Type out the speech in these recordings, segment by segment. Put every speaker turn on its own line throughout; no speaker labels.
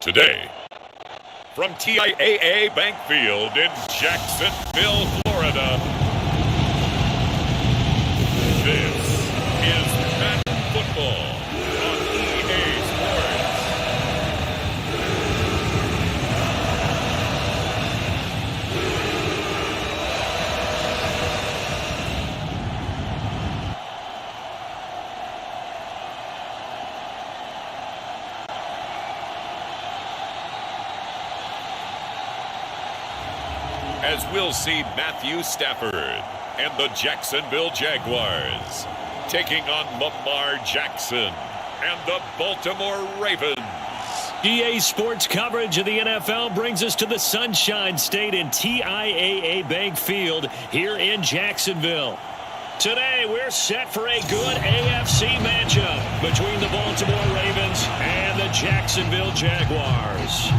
Today, from TIAA Bank Field in Jacksonville, Florida, this is Madden Football on EA Sports. As we'll see Matthew Stafford and the Jacksonville Jaguars taking on Lamar Jackson and the Baltimore Ravens.
EA Sports coverage of the NFL brings us to the Sunshine State in TIAA Bank Field here in Jacksonville. Today, we're set for a good AFC matchup between the Baltimore Ravens and the Jacksonville Jaguars.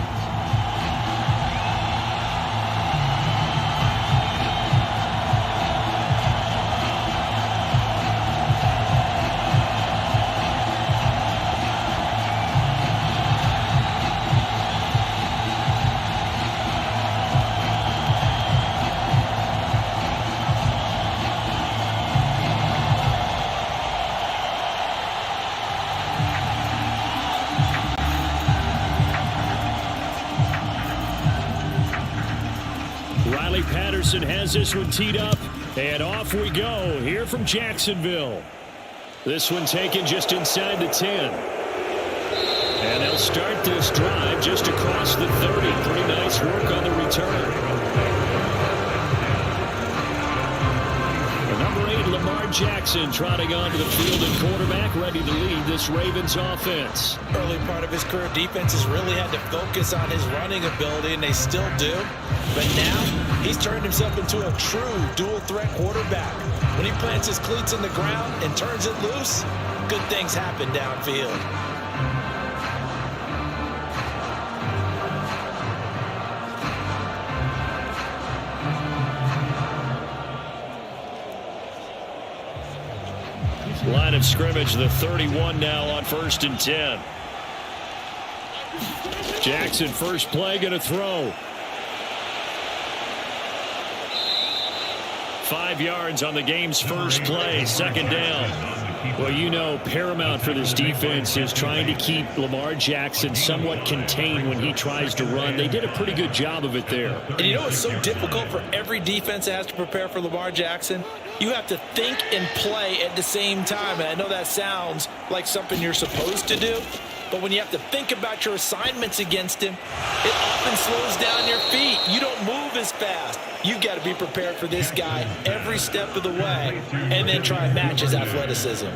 Patterson has this one teed up, and off we go here from Jacksonville. This one taken just inside the 10. And they'll start this drive just across the 30. Pretty nice work on the return. Lamar Jackson trotting onto the field at quarterback, ready to lead this Ravens offense.
Early part of his career, defenses really had to focus on his running ability, and they still do. But now, he's turned himself into a true dual-threat quarterback. When he plants his cleats in the ground and turns it loose, good things happen downfield.
Line of scrimmage, the 31 now on 1st and 10. Jackson, first play, going to throw. 5 yards on the game's first play, 2nd down. Well, you know, paramount for this defense is trying to keep Lamar Jackson somewhat contained when he tries to run. They did a pretty good job of it there.
And you know it's so difficult for every defense that has to prepare for Lamar Jackson? You have to think and play at the same time. And I know that sounds like something you're supposed to do. But when you have to think about your assignments against him, it often slows down your feet. You don't move as fast. You've got to be prepared for this guy every step of the way and then try and match his athleticism.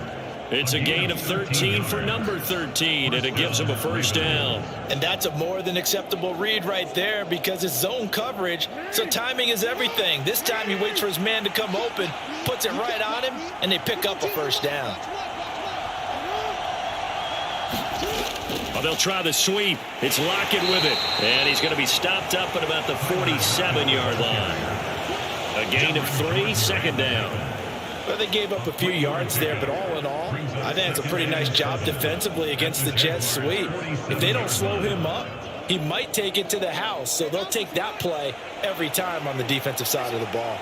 It's a gain of 13 for number 13, and it gives him a first down.
And that's a more than acceptable read right there because it's zone coverage, so timing is everything. This time he waits for his man to come open, puts it right on him, and they pick up a first down.
Well, they'll try the sweep. It's Lockett with it. And he's going to be stopped up at about the 47-yard line. A gain of 3, 2nd down.
Well, they gave up a few yards there, but all in all, I think it's a pretty nice job defensively against the Jets sweep. If they don't slow him up, he might take it to the house, so they'll take that play every time on the defensive side of the ball.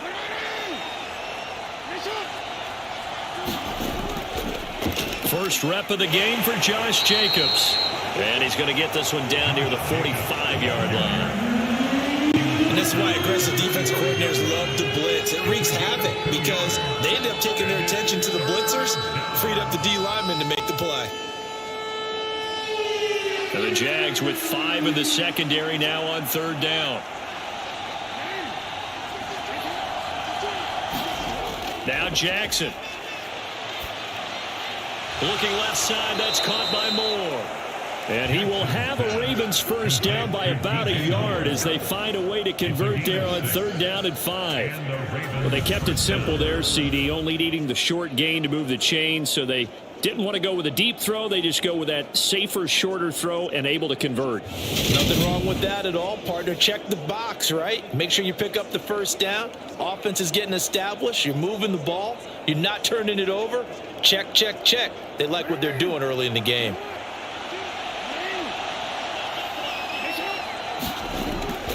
First rep of the game for Josh Jacobs. And he's going to get this one down near the 45-yard line.
And this is why aggressive defensive coordinators love to blitz. It wreaks havoc because they end up taking their attention to the blitzers, freed up the D lineman to make the play.
And the Jags with 5 in the secondary now on 3rd down. Now Jackson. Looking left side, that's caught by Moore. And he will have a Ravens first down by about a yard as they find a way to convert there on 3rd down and 5. Well, they kept it simple there, CD, only needing the short gain to move the chain, so they didn't want to go with a deep throw. They just go with that safer, shorter throw and able to convert.
Nothing wrong with that at all, partner. Check the box, right? Make sure you pick up the first down. Offense is getting established. You're moving the ball. You're not turning it over. Check, check, check. They like what they're doing early in the game.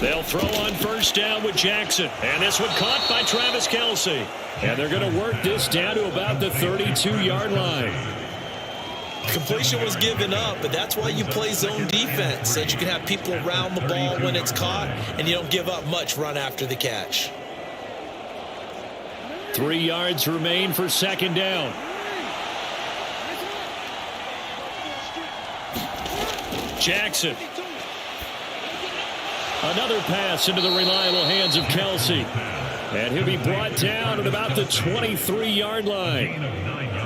They'll throw on first down with Jackson. And this one caught by Travis Kelce. And they're going to work this down to about the 32-yard line.
Completion was given up, but that's why you play zone defense, so that you can have people around the ball when it's caught, and you don't give up much run after the catch.
3 yards remain for 2nd down. Jackson. Another pass into the reliable hands of Kelce. And he'll be brought down at about the 23-yard line.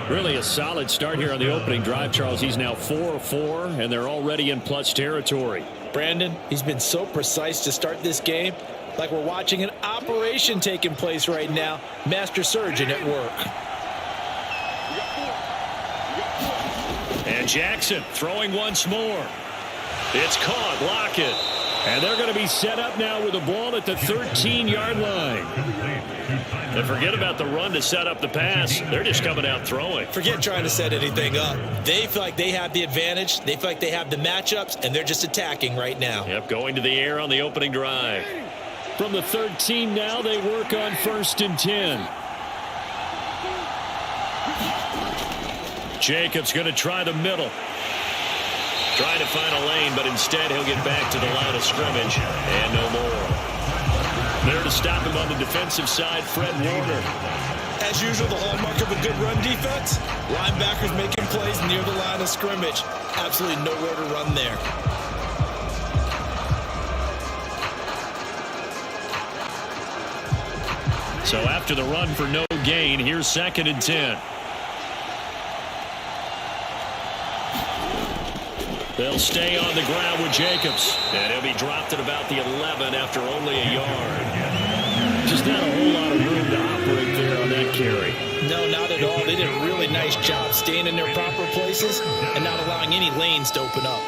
Really a solid start here on the opening drive, Charles. He's now 4-4, and they're already in plus territory.
Brandon, he's been so precise to start this game, like we're watching an operation taking place right now. Master surgeon at work.
And Jackson throwing once more. It's caught. Lockett. And they're going to be set up now with the ball at the 13-yard line. And forget about the run to set up the pass. They're just coming out throwing.
Forget trying to set anything up. They feel like they have the advantage. They feel like they have the matchups, and they're just attacking right now.
Yep, going to the air on the opening drive. From the 13 now, they work on 1st and 10. Jacobs going to try the middle. Trying to find a lane, but instead he'll get back to the line of scrimmage. And no more. There to stop him on the defensive side, Fred Warner.
As usual, the hallmark of a good run defense, linebackers making plays near the line of scrimmage. Absolutely nowhere to run there.
So after the run for no gain. Here's 2nd and 10. They'll stay on the ground with Jacobs. And he'll be dropped at about the 11 after only a yard. Just not a whole lot of room to operate there on that carry.
No, not at all. They did a really nice job staying in their proper places and not allowing any lanes to open up.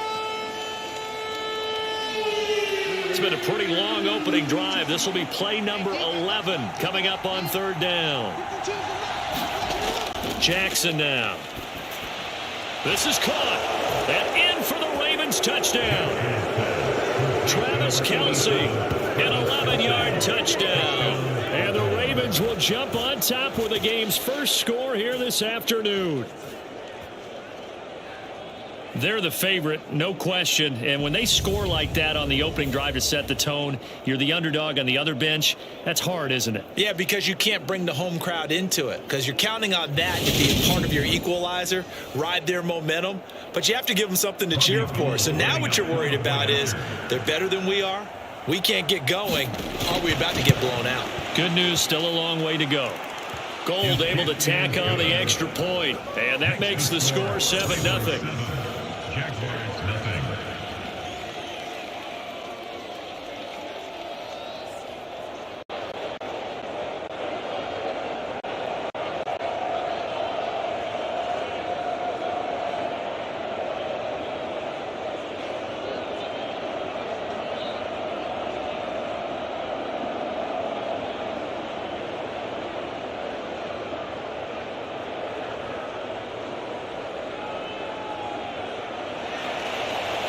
It's been a pretty long opening drive. This will be play number 11 coming up on 3rd down. Jackson now. This is caught. And in for the Ravens touchdown. Travis Kelce, an 11-yard touchdown. And the Ravens will jump on top with the game's first score here this afternoon. They're the favorite, no question. And when they score like that on the opening drive to set the tone, you're the underdog on the other bench. That's hard, isn't it?
Yeah, because you can't bring the home crowd into it because you're counting on that to be part of your equalizer, ride their momentum. But you have to give them something to cheer for. So now what you're worried about is they're better than we are. We can't get going. Are we about to get blown out?
Good news, still a long way to go. Gold able to tack on the extra point, and that makes the score 7-0.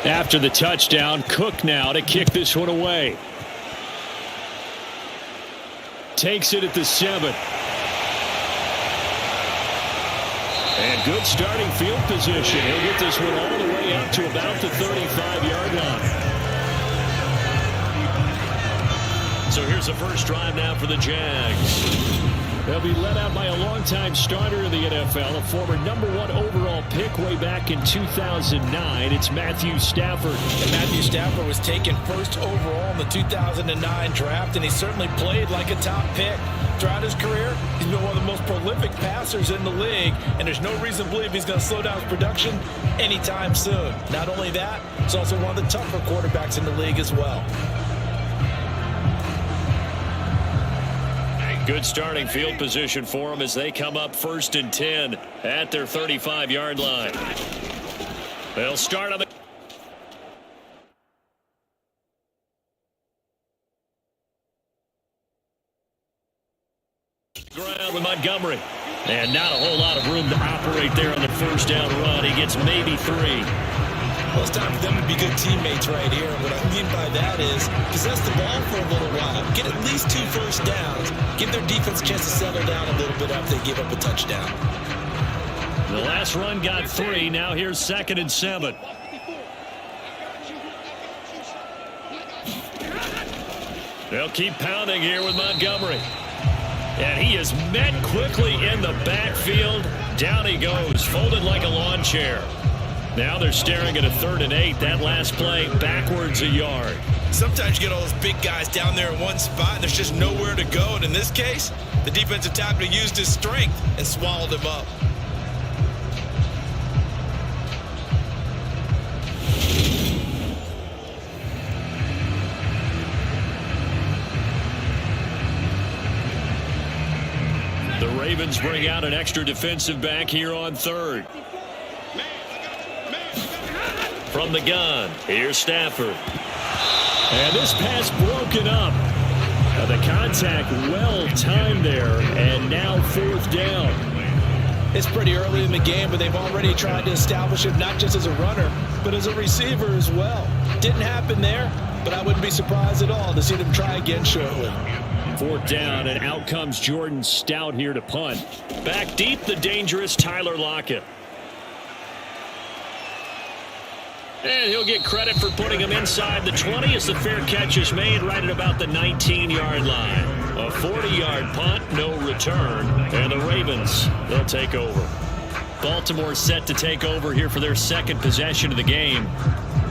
After the touchdown, Cook now to kick this one away. Takes it at the 7. And good starting field position. He'll get this one all the way out to about the 35-yard line. So here's the first drive now for the Jags. They'll be led out by a longtime starter in the NFL, a former #1 overall pick way back in 2009. It's Matthew Stafford.
And Matthew Stafford was taken first overall in the 2009 draft, and he certainly played like a top pick. Throughout his career, he's been one of the most prolific passers in the league, and there's no reason to believe he's going to slow down his production anytime soon. Not only that, he's also one of the tougher quarterbacks in the league as well.
Good starting field position for them as they come up 1st and 10 at their 35-yard line. They'll start on the ground with Montgomery. And not a whole lot of room to operate there on the first down run. He gets maybe 3.
Well, it's time for them to be good teammates right here. What I mean by that is possess the ball for a little while. Get at least 2 first downs. Give their defense a chance to settle down a little bit after they give up a touchdown.
The last run got 3. Now here's 2nd and 7. They'll keep pounding here with Montgomery. And he is met quickly in the backfield. Down he goes, folded like a lawn chair. Now they're staring at a 3rd and 8. That last play backwards a yard.
Sometimes you get all those big guys down there in one spot and there's just nowhere to go. And in this case, the defensive tackle used his strength and swallowed him up.
The Ravens bring out an extra defensive back here on 3rd. From the gun, here's Stafford. And this pass broken up. The contact well timed there, and now 4th down.
It's pretty early in the game, but they've already tried to establish him not just as a runner, but as a receiver as well. Didn't happen there, but I wouldn't be surprised at all to see them try again shortly.
4th down, and out comes Jordan Stout here to punt. Back deep, the dangerous Tyler Lockett. And he'll get credit for putting him inside the 20 as the fair catch is made right at about the 19-yard line. A 40-yard punt, no return, and the Ravens, they'll take over. Baltimore set to take over here for their 2nd possession of the game.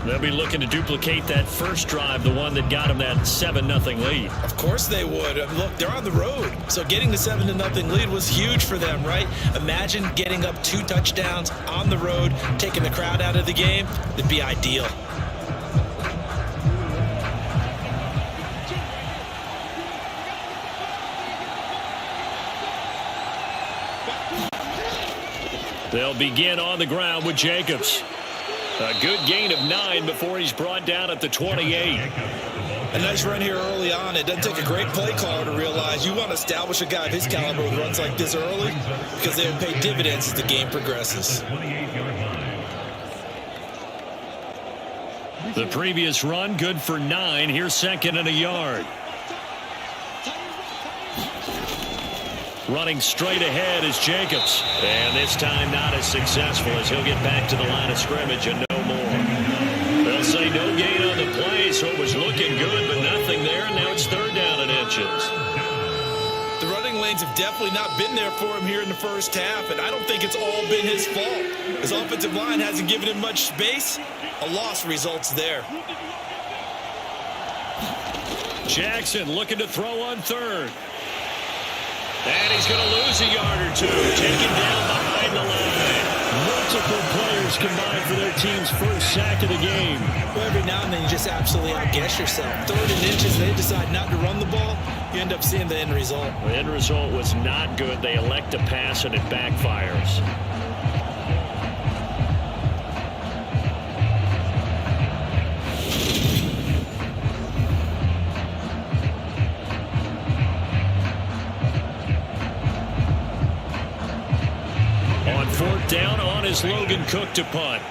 They'll be looking to duplicate that first drive, the one that got them that 7-0 lead.
Of course they would. Look, they're on the road, so getting the 7-0 lead was huge for them, right? Imagine getting up 2 touchdowns on the road, taking the crowd out of the game. It'd be ideal.
They'll begin on the ground with Jacobs. A good gain of 9 before he's brought down at the 28.
A nice run here early on. It doesn't take a great play caller to realize you want to establish a guy of his caliber with runs like this early because they will pay dividends as the game progresses.
The previous run, good for 9. Here's 2nd and a yard. Running straight ahead is Jacobs. And this time not as successful as he'll get back to the line of scrimmage and no more. They'll say no gain on the play, so it was looking good, but nothing there, and now it's 3rd down and inches.
The running lanes have definitely not been there for him here in the first half, and I don't think it's all been his fault. His offensive line hasn't given him much space. A loss results there.
Jackson looking to throw on 3rd. And he's going to lose a yard or 2. Taken down behind the line. Multiple players combined for their team's first sack of the game.
Well, every now and then you just absolutely outguess yourself. 3rd and inches, they decide not to run the ball. You end up seeing the end result.
The end result was not good. They elect to pass, and it backfires. On 4th down, on is Logan Cook to punt.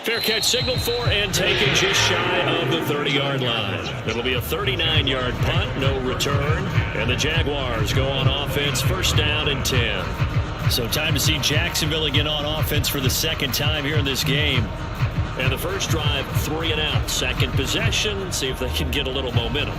Fair catch signal for and taken just shy of the 30-yard line. It'll be a 39-yard punt, no return. And the Jaguars go on offense, 1st down and 10. So time to see Jacksonville again on offense for the 2nd time here in this game. And the first drive, 3 and out. 2nd possession, see if they can get a little momentum.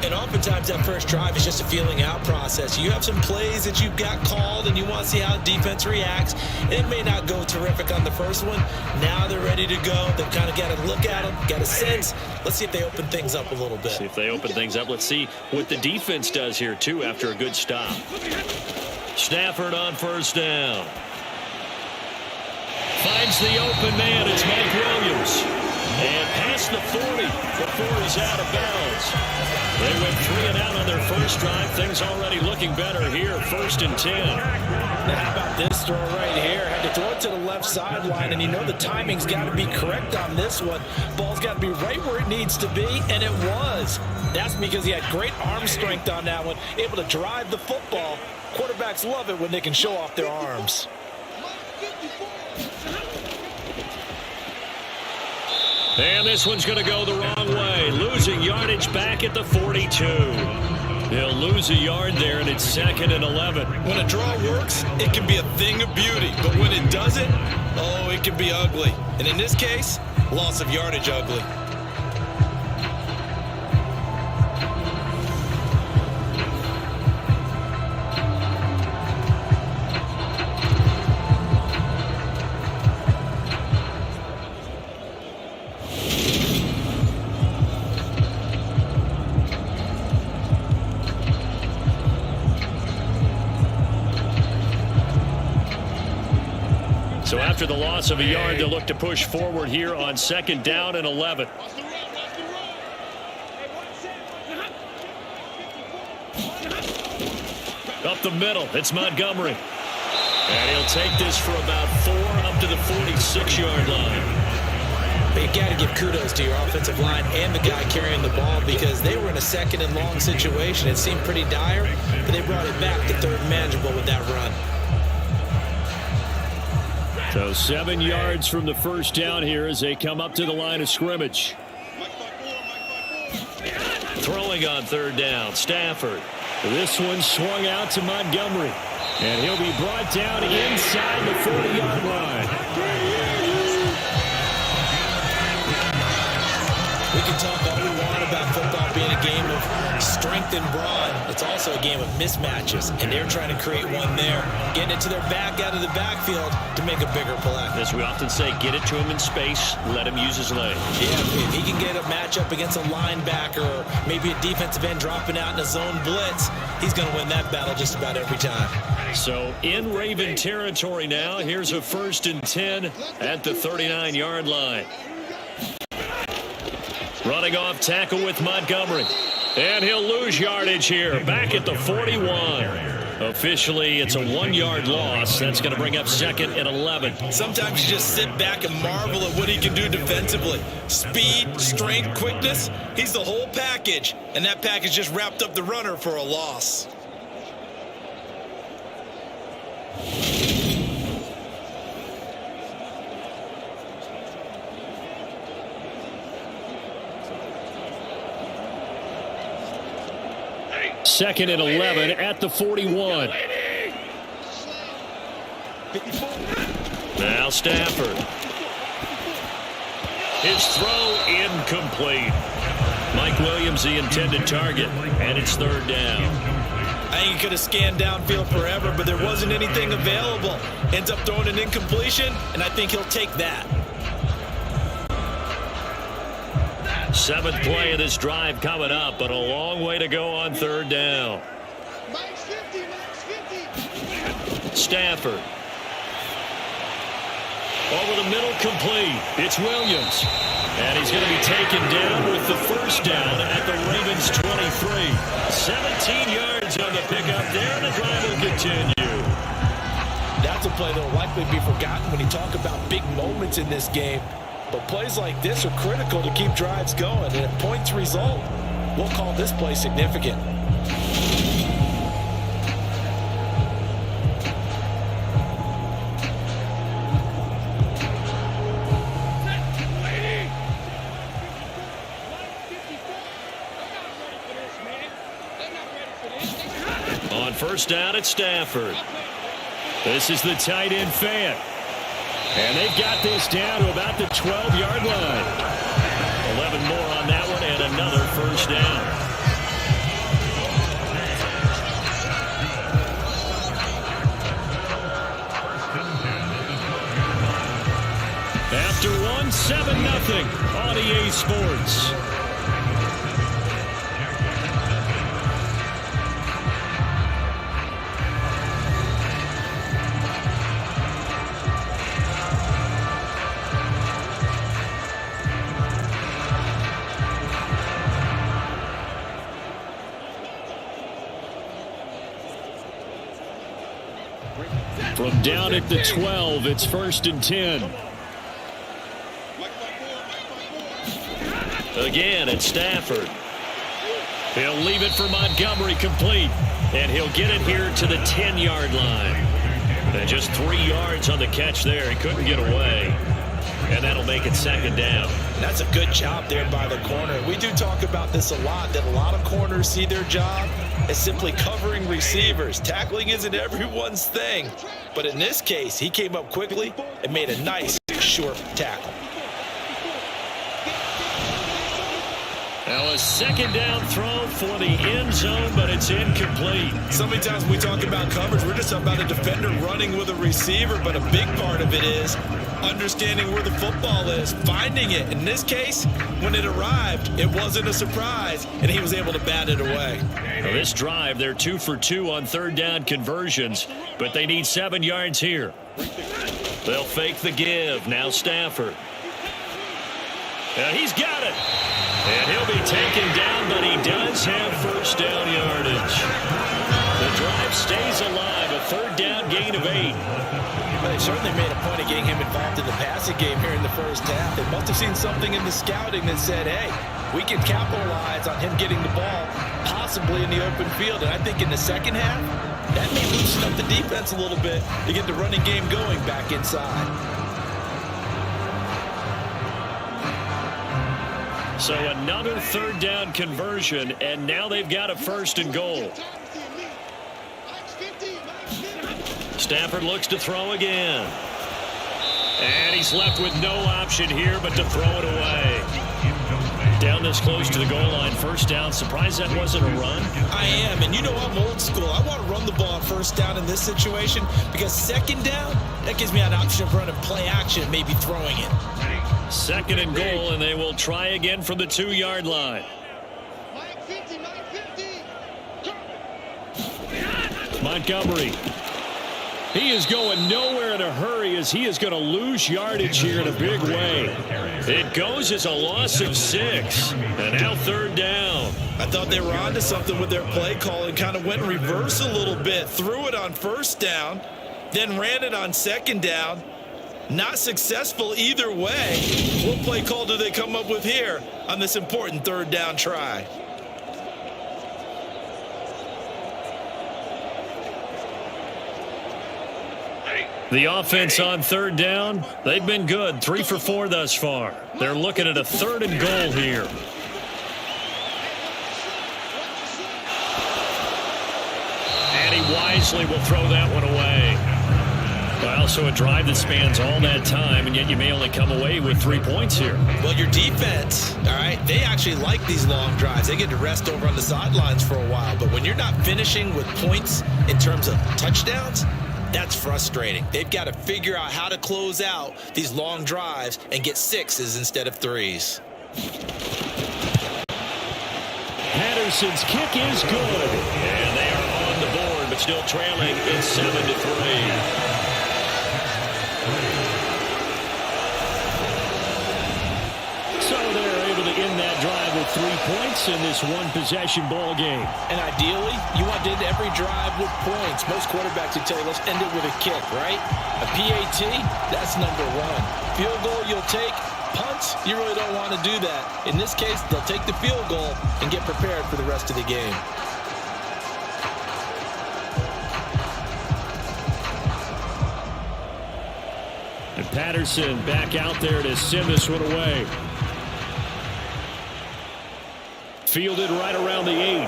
And oftentimes that first drive is just a feeling out process. You have some plays that you've got called and you want to see how the defense reacts. It may not go terrific on the first one. Now they're ready to go. They've kind of got to look at them, got a sense. Let's see if they open things up a little bit.
See if they open things up. Let's see what the defense does here, too, after a good stop. Stafford on 1st down. Finds the open man. It's Mike Williams. And past the 40 before he's out of bounds. They went 3 and out on their first drive. Things already looking better here. 1st and 10.
Now how about this throw right here? Had to throw it to the left sideline, and you know the timing's got to be correct on this one. Ball's got to be right where it needs to be, and it was. That's because he had great arm strength on that one, able to drive the football. Quarterbacks love it when they can show off their arms.
And this one's going to go the wrong way. Losing yardage back at the 42. They'll lose a yard there, and it's 2nd and 11.
When a draw works, it can be a thing of beauty. But when it doesn't, oh, it can be ugly. And in this case, loss of yardage ugly.
So after the loss of a yard, they'll look to push forward here on 2nd down and 11. Up the middle, it's Montgomery. And he'll take this for about 4 up to the 46-yard line.
But you got to give kudos to your offensive line and the guy carrying the ball because they were in a 2nd and long situation. It seemed pretty dire, but they brought it back to 3rd manageable with that run.
So 7 yards from the first down here as they come up to the line of scrimmage. Throwing on 3rd down, Stafford. This one swung out to Montgomery. And he'll be brought down inside the 40-yard line.
We We can talk all we want about football being a game of strength and brawn. It's also a game of mismatches, and they're trying to create one there, getting it to their back out of the backfield to make a bigger play.
As we often say, get it to him in space, let him use his leg.
Yeah, if he can get a matchup against a linebacker or maybe a defensive end dropping out in a zone blitz, he's going to win that battle just about every time.
So in Raven territory now, here's a 1st and 10 at the 39-yard line. Running off tackle with Montgomery. And he'll lose yardage here, back at the 41. Officially, it's a 1-yard loss. That's going to bring up 2nd and 11.
Sometimes you just sit back and marvel at what he can do defensively. Speed, strength, quickness. He's the whole package. And that package just wrapped up the runner for a loss.
Second and 11 at the 41. Now Stafford. His throw incomplete. Mike Williams, the intended target, and it's 3rd down.
I think he could have scanned downfield forever, but there wasn't anything available. Ends up throwing an incompletion, and I think he'll take that.
7th play of this drive coming up, but a long way to go on 3rd down. Stafford. Over the middle, complete. It's Williams. And he's going to be taken down with the 1st down at the Ravens 23. 17 yards on the pickup there, and the drive will continue.
That's a play that will likely be forgotten when you talk about big moments in this game. But plays like this are critical to keep drives going, and if points result, we'll call this play significant.
On 1st down, it's Stafford. This is the tight end Fant. And they've got this down to about the 12-yard line. 11 more on that one and another 1st down. After 1, 7-0 on EA Sports. From down at the 12, it's 1st and 10. Again, it's Stafford. He'll leave it for Montgomery, complete. And he'll get it here to the 10-yard line. And just 3 yards on the catch there. He couldn't get away. And that'll make it 2nd down.
That's a good job there by the corner. We do talk about this a lot, that a lot of corners see their job as simply covering receivers. Tackling isn't everyone's thing. But in this case, he came up quickly and made a nice, short tackle.
Now a 2nd down throw for the end zone, but it's incomplete.
So many times when we talk about coverage, we're just about a defender running with a receiver, but a big part of it is understanding where the football is, finding it. In this case, when it arrived, it wasn't a surprise, and he was able to bat it away.
Now this drive, they're 2 for 2 on 3rd down conversions, but they need 7 yards here. They'll fake the give. Now Stafford. He's got it. And he'll be taken down, but he does have 1st down yardage. The drive stays alive, a 3rd down gain of 8.
Well, they certainly made a point of getting him involved in the passing game here in the 1st half. They must have seen something in the scouting that said, hey, we can capitalize on him getting the ball, possibly in the open field. And I think in the 2nd half, that may loosen up the defense a little bit to get the running game going back inside.
So another 3rd down conversion, and now they've got a 1st and goal. Stafford looks to throw again. And he's left with no option here but to throw it away. Down this close to the goal line, first down. Surprised that wasn't a run?
I am, and you know I'm old school. I want to run the ball on first down in this situation because second down, that gives me an option of running play action, maybe throwing it.
Second and goal, and they will try again from the 2-yard line. Montgomery. He is going nowhere in a hurry as he is going to lose yardage here in a big way. It goes as a loss of 6. And now third down.
I thought they were onto something with their play call and kind of went in reverse a little bit. Threw it on first down, then ran it on second down. Not successful either way. What play call do they come up with here on this important third down try?
The offense on third down, they've been good. 3 for 4 thus far. They're looking at a third and goal here. And he wisely will throw that one away. Well, so a drive that spans all that time, and yet you may only come away with 3 points here.
Well, your defense, all right, they actually like these long drives. They get to rest over on the sidelines for a while. But when you're not finishing with points in terms of touchdowns, that's frustrating. They've got to figure out how to close out these long drives and get 6s instead of 3s.
Patterson's kick is good. And they are on the board, but still trailing in 7-3. So they're able to end that drive with 3 points in this one-possession ball game.
And ideally, you want to end every drive with points. Most quarterbacks would tell you, let's end it with a kick, right? A PAT, that's number 1. Field goal, you'll take. Punts, you really don't want to do that. In this case, they'll take the field goal and get prepared for the rest of the game.
And Patterson back out there to send this one away. Fielded right around the 8.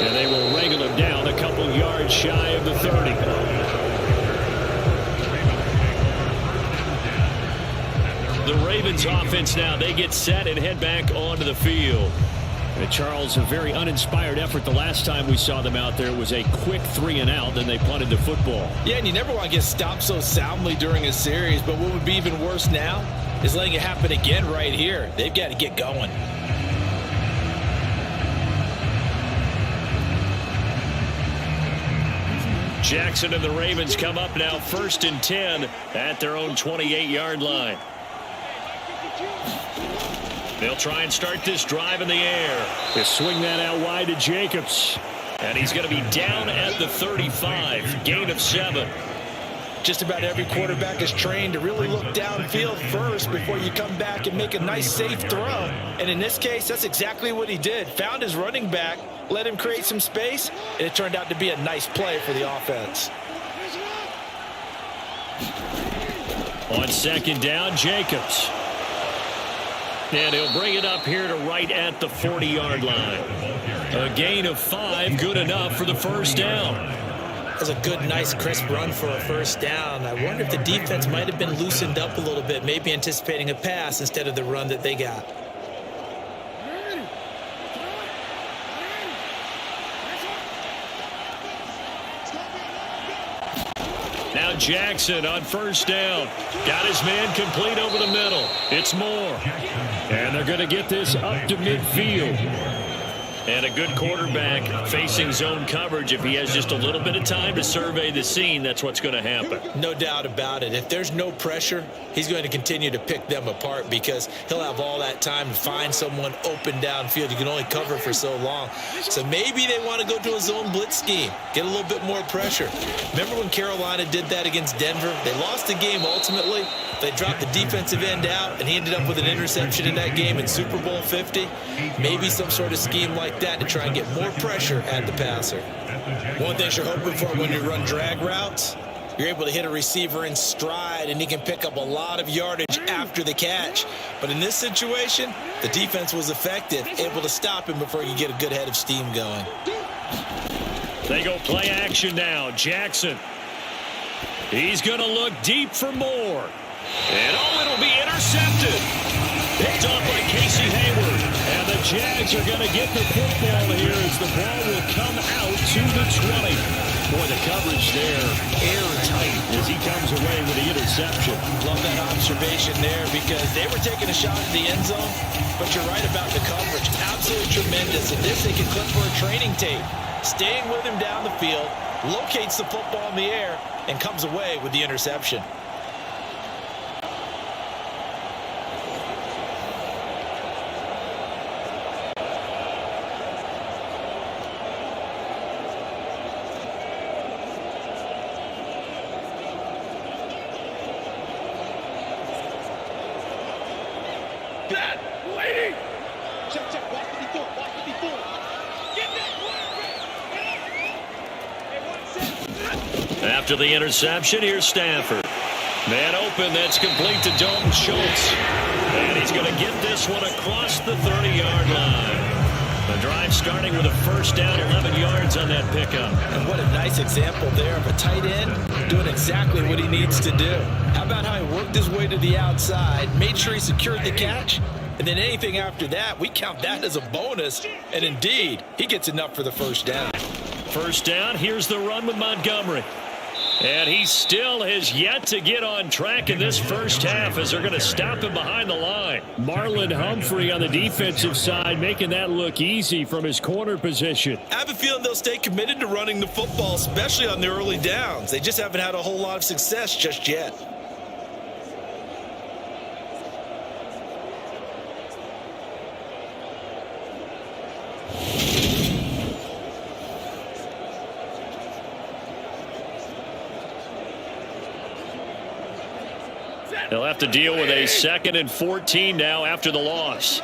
And they will wrangle him down a couple yards shy of the 30. The Ravens offense now, they get set and head back onto the field. And Charles, a very uninspired effort the last time we saw them out there was a quick 3 and out, then they punted the football.
Yeah, and you never want to get stopped so soundly during a series, but what would be even worse now is letting it happen again right here. They've got to get going.
Jackson and the Ravens come up now 1st and 10 at their own 28-yard line. They'll try and start this drive in the air. They swing that out wide to Jacobs. And he's going to be down at the 35. Gain of 7.
Just about every quarterback is trained to really look downfield first before you come back and make a nice, safe throw. And in this case, that's exactly what he did. Found his running back, let him create some space, and it turned out to be a nice play for the offense.
On 2nd down, Jacobs. And he'll bring it up here to right at the 40-yard line. A gain of 5, good enough for the first down.
That was a good, nice, crisp run for a first down. I wonder if the defense might have been loosened up a little bit, maybe anticipating a pass instead of the run that they got.
Now Jackson on first down. Got his man complete over the middle. It's Moore. And they're going to get this up to midfield. And a good quarterback facing zone coverage. If he has just a little bit of time to survey the scene, that's what's going to happen.
No doubt about it. If there's no pressure, he's going to continue to pick them apart because he'll have all that time to find someone open downfield. You can only cover for so long. So maybe they want to go to a zone blitz scheme, get a little bit more pressure. Remember when Carolina did that against Denver? They lost the game ultimately. They dropped the defensive end out, and he ended up with an interception in that game in Super Bowl 50. Maybe some sort of scheme like that to try and get more pressure at the passer. One thing you're hoping for when you run drag routes, you're able to hit a receiver in stride, and he can pick up a lot of yardage after the catch. But in this situation, the defense was effective, able to stop him before you get a good head of steam going.
They go play action now. Jackson. He's going to look deep for Moore. And it'll be intercepted. Picked off by Casey Hayward. And the Jags are going to get the football here as the ball will come out to the 20. Boy, the coverage there, airtight as he comes away with the interception.
Love that observation there because they were taking a shot at the end zone, but you're right about the coverage. Absolutely tremendous. And this they can clip for a training tape. Staying with him down the field, locates the football in the air, and comes away with the interception.
After the interception, here's Stafford. Man open, that's complete to Dalton Schultz. And he's going to get this one across the 30-yard line. The drive starting with a first down, 11 yards on that pickup.
And what a nice example there of a tight end doing exactly what he needs to do. How about how he worked his way to the outside, made sure he secured the catch, and then anything after that, we count that as a bonus. And indeed, he gets enough for the first down.
First down, here's the run with Montgomery. And he still has yet to get on track in this first half as they're going to stop him behind the line. Marlon Humphrey on the defensive side making that look easy from his corner position.
I have a feeling they'll stay committed to running the football, especially on the early downs. They just haven't had a whole lot of success just yet.
They'll have to deal with a 2nd and 14 now after the loss.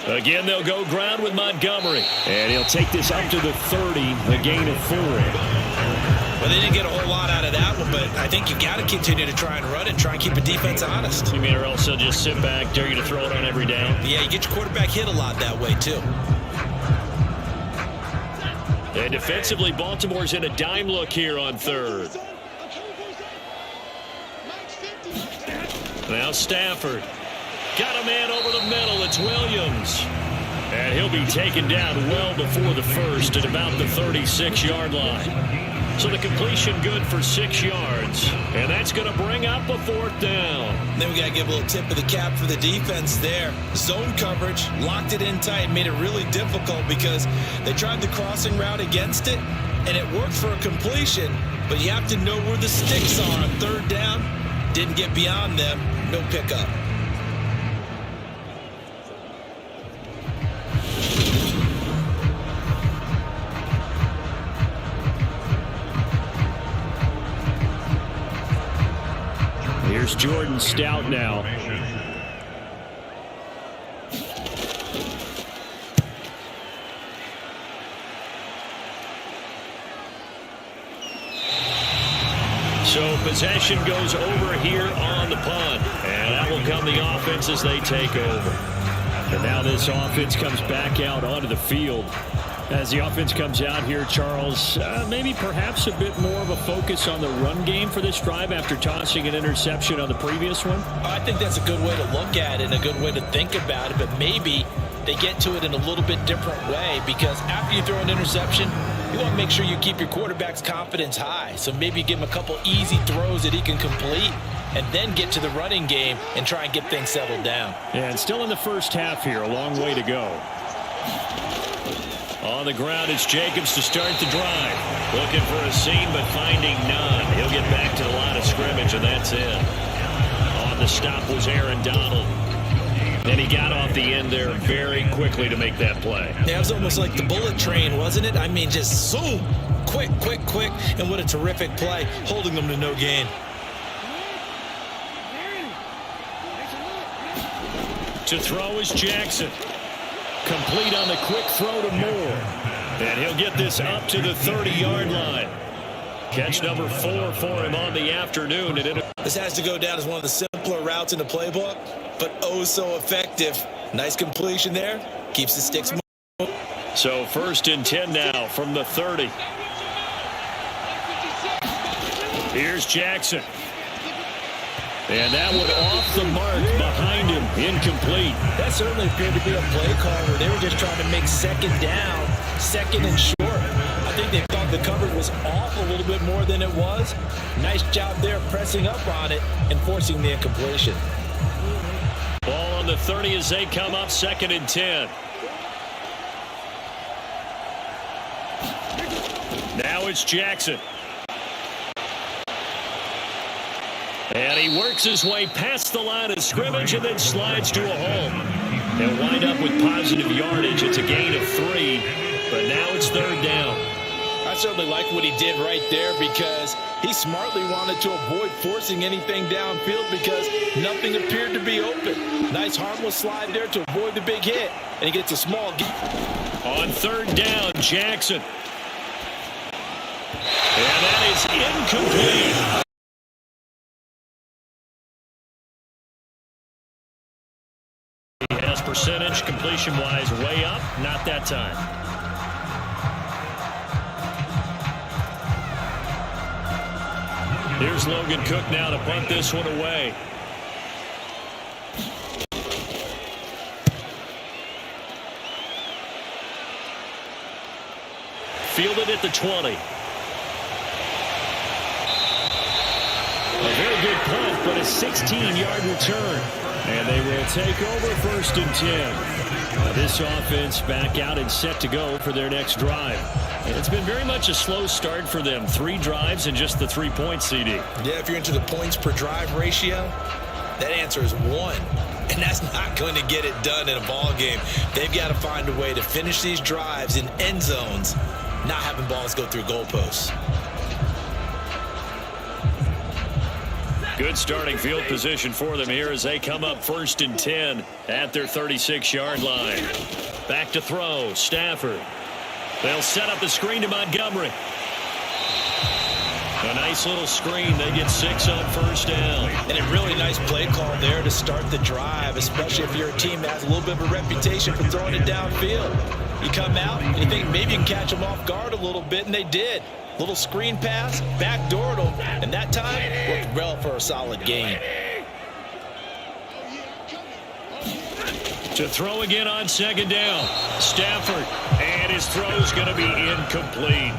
Again, they'll go ground with Montgomery. And he'll take this up to the 30, a gain of 4.
Well, they didn't get a whole lot out of that one, but I think you've got to continue to try and run it, try and keep a defense honest.
You mean, or else they'll just sit back, dare you to throw it on every down?
Yeah, you get your quarterback hit a lot that way, too.
And defensively, Baltimore's in a dime look here on 3rd. Now Stafford. Got a man over the middle. It's Williams. And he'll be taken down well before the first at about the 36-yard line. So the completion good for 6 yards. And that's going to bring up a 4th down.
Then we got to give a little tip of the cap for the defense there. Zone coverage, locked it in tight, made it really difficult because they tried the crossing route against it, and it worked for a completion. But you have to know where the sticks are on 3rd down. Didn't get beyond them. No pickup.
Here's Jordan Stout now. So possession goes over here on the punt. And that will come the offense as they take over. And now this offense comes back out onto the field. As the offense comes out here, Charles, maybe perhaps a bit more of a focus on the run game for this drive after tossing an interception on the previous one?
I think that's a good way to look at it and a good way to think about it, but maybe they get to it in a little bit different way because after you throw an interception, you want to make sure you keep your quarterback's confidence high. So maybe give him a couple easy throws that he can complete and then get to the running game and try and get things settled down.
And still in the first half here, a long way to go. On the ground, it's Jacobs to start the drive. Looking for a seam, but finding none. He'll get back to the line of scrimmage, and that's it. On the stop was Aaron Donald. And he got off the end there very quickly to make that play.
Yeah, it was almost like the bullet train, wasn't it? I mean, just zoom. Quick, quick, quick. And what a terrific play, holding them to no gain.
To throw is Jackson. Complete on the quick throw to Moore. And he'll get this up to the 30-yard line. Catch number 4 for him on the afternoon.
This has to go down as one of the simpler routes in the playbook, but oh so effective. Nice completion there. Keeps the sticks moving.
So 1st and 10 now from the 30. Here's Jackson. And that one off the mark behind him, incomplete.
That certainly appeared to be a play call where they were just trying to make second down, second and short. I think they thought the coverage was off a little bit more than it was. Nice job there pressing up on it and forcing the incompletion.
Ball on the 30 as they come up, 2nd and 10. Now it's Jackson. And he works his way past the line of scrimmage and then slides to a hole. They'll wind up with positive yardage. It's a gain of 3, but now it's 3rd down.
I certainly like what he did right there because he smartly wanted to avoid forcing anything downfield because nothing appeared to be open. Nice harmless slide there to avoid the big hit, and he gets a small gain.
On 3rd down, Jackson. And that is incomplete. He has percentage completion-wise way up, not that time. Here's Logan Cook now to punt this one away. Fielded at the 20. A very good punt, but a 16-yard return. And they will take over 1st and 10. Now this offense back out and set to go for their next drive. And it's been very much a slow start for them. 3 drives and just the 3-point CD.
Yeah, if you're into the points per drive ratio, that answer is 1. And that's not going to get it done in a ball game. They've got to find a way to finish these drives in end zones, not having balls go through goalposts.
Good starting field position for them here as they come up 1st and 10 at their 36-yard line. Back to throw, Stafford. They'll set up the screen to Montgomery. A nice little screen. They get 6 on 1st down.
And a really nice play call there to start the drive, especially if you're a team that has a little bit of a reputation for throwing it downfield. You come out and you think maybe you can catch them off guard a little bit, and they did. Little screen pass, backdoored them, and that time worked well for a solid gain.
To throw again on 2nd down. Stafford, and his throw's going to be incomplete.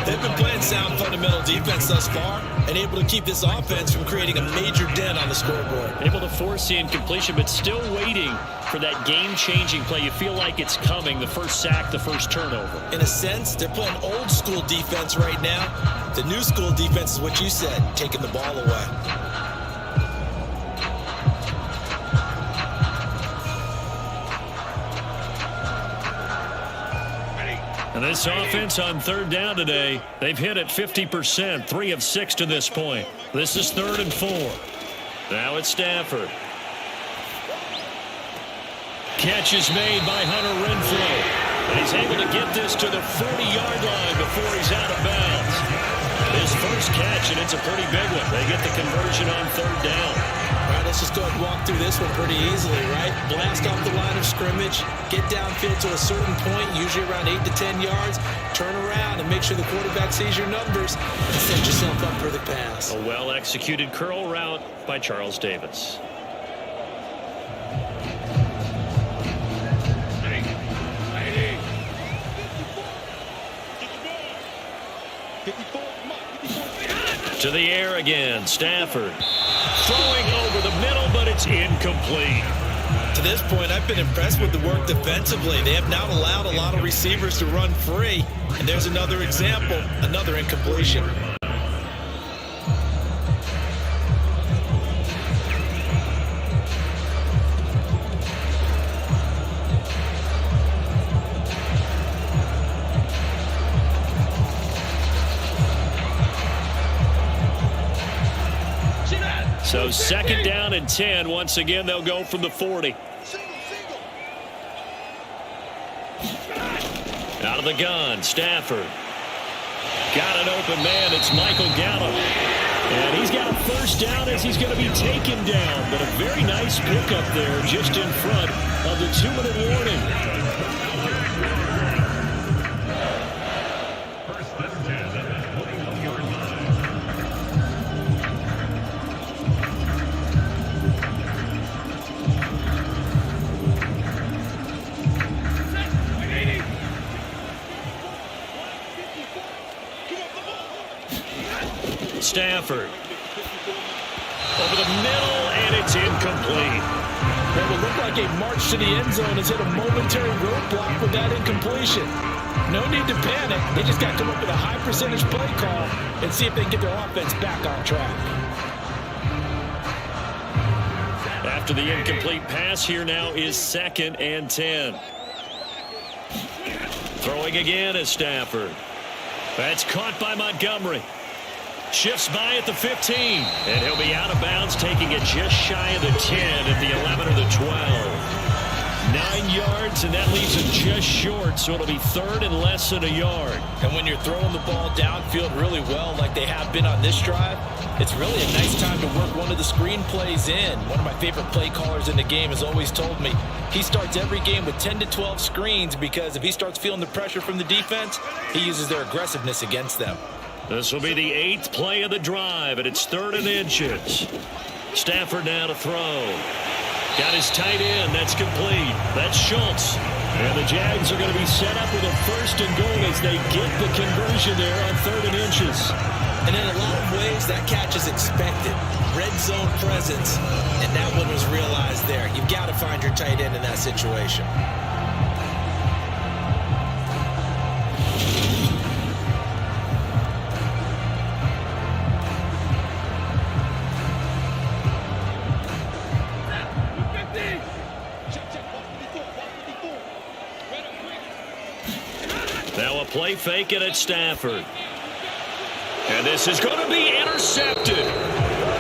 They've been playing sound fundamental defense thus far and able to keep this offense from creating a major dent on the scoreboard.
Able to force the incompletion, but still waiting for that game-changing play. You feel like it's coming, the first sack, the first turnover.
In a sense, they're playing old-school defense right now. The new-school defense is what you said, taking the ball away.
And this offense on 3rd down today, they've hit it 50%, 3 of 6 to this point. This is 3rd and 4. Now it's Stafford. Catch is made by Hunter Renfrow. And he's able to get this to the 40-yard line before he's out of bounds. His first catch, and it's a pretty big one. They get the conversion on 3rd down.
All right, let's just go ahead and walk through this one pretty easily, right? Blast off the line of scrimmage, get downfield to a certain point, usually around 8 to 10 yards, turn around and make sure the quarterback sees your numbers and set yourself up for the pass.
A well-executed curl route by Charles Davis. To the air again, Stafford. Throwing over the middle, but it's incomplete.
To this point, I've been impressed with the work defensively. They have not allowed a lot of receivers to run free. And there's another example, another incompletion.
So 2nd down and 10. Once again, they'll go from the 40. Out of the gun, Stafford. Got an open man. It's Michael Gallup. And he's got 1st down as he's going to be taken down. But a very nice pickup there just in front of the 2-minute warning. Stafford. Over the middle, and it's incomplete.
That would look like a march to the end zone has hit a momentary roadblock with that incompletion. No need to panic. They just got to come up with a high percentage play call and see if they can get their offense back on track.
After the incomplete pass, here now is 2nd and 10. Throwing again is Stafford. That's caught by Montgomery. Shifts by at the 15. And he'll be out of bounds, taking it just shy of the 10 at the 11 or the 12. 9 yards, and that leaves him just short, so it'll be 3rd and less than a yard.
And when you're throwing the ball downfield really well like they have been on this drive, it's really a nice time to work one of the screen plays in. One of my favorite play callers in the game has always told me he starts every game with 10 to 12 screens because if he starts feeling the pressure from the defense, he uses their aggressiveness against them.
This will be the 8th play of the drive, and it's 3rd and inches. Stafford now to throw. Got his tight end. That's complete. That's Schultz. And the Jags are going to be set up with a 1st and goal as they get the conversion there on 3rd and inches.
And in a lot of ways, that catch is expected. Red zone presence, and that one was realized there. You've got to find your tight end in that situation.
Now a play fake it at Stafford. And this is going to be intercepted.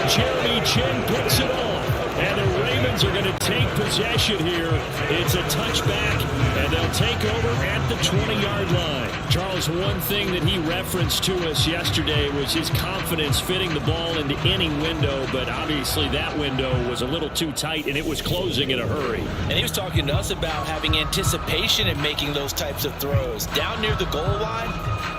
Jeremy Chin picks it off. And the Ravens are going to take possession here. It's a touchback, and they'll take over at the 20-yard line. Charles, one thing that he referenced to us yesterday was his confidence fitting the ball into any window, but obviously that window was a little too tight, and it was closing in a hurry.
And he was talking to us about having anticipation in making those types of throws. Down near the goal line,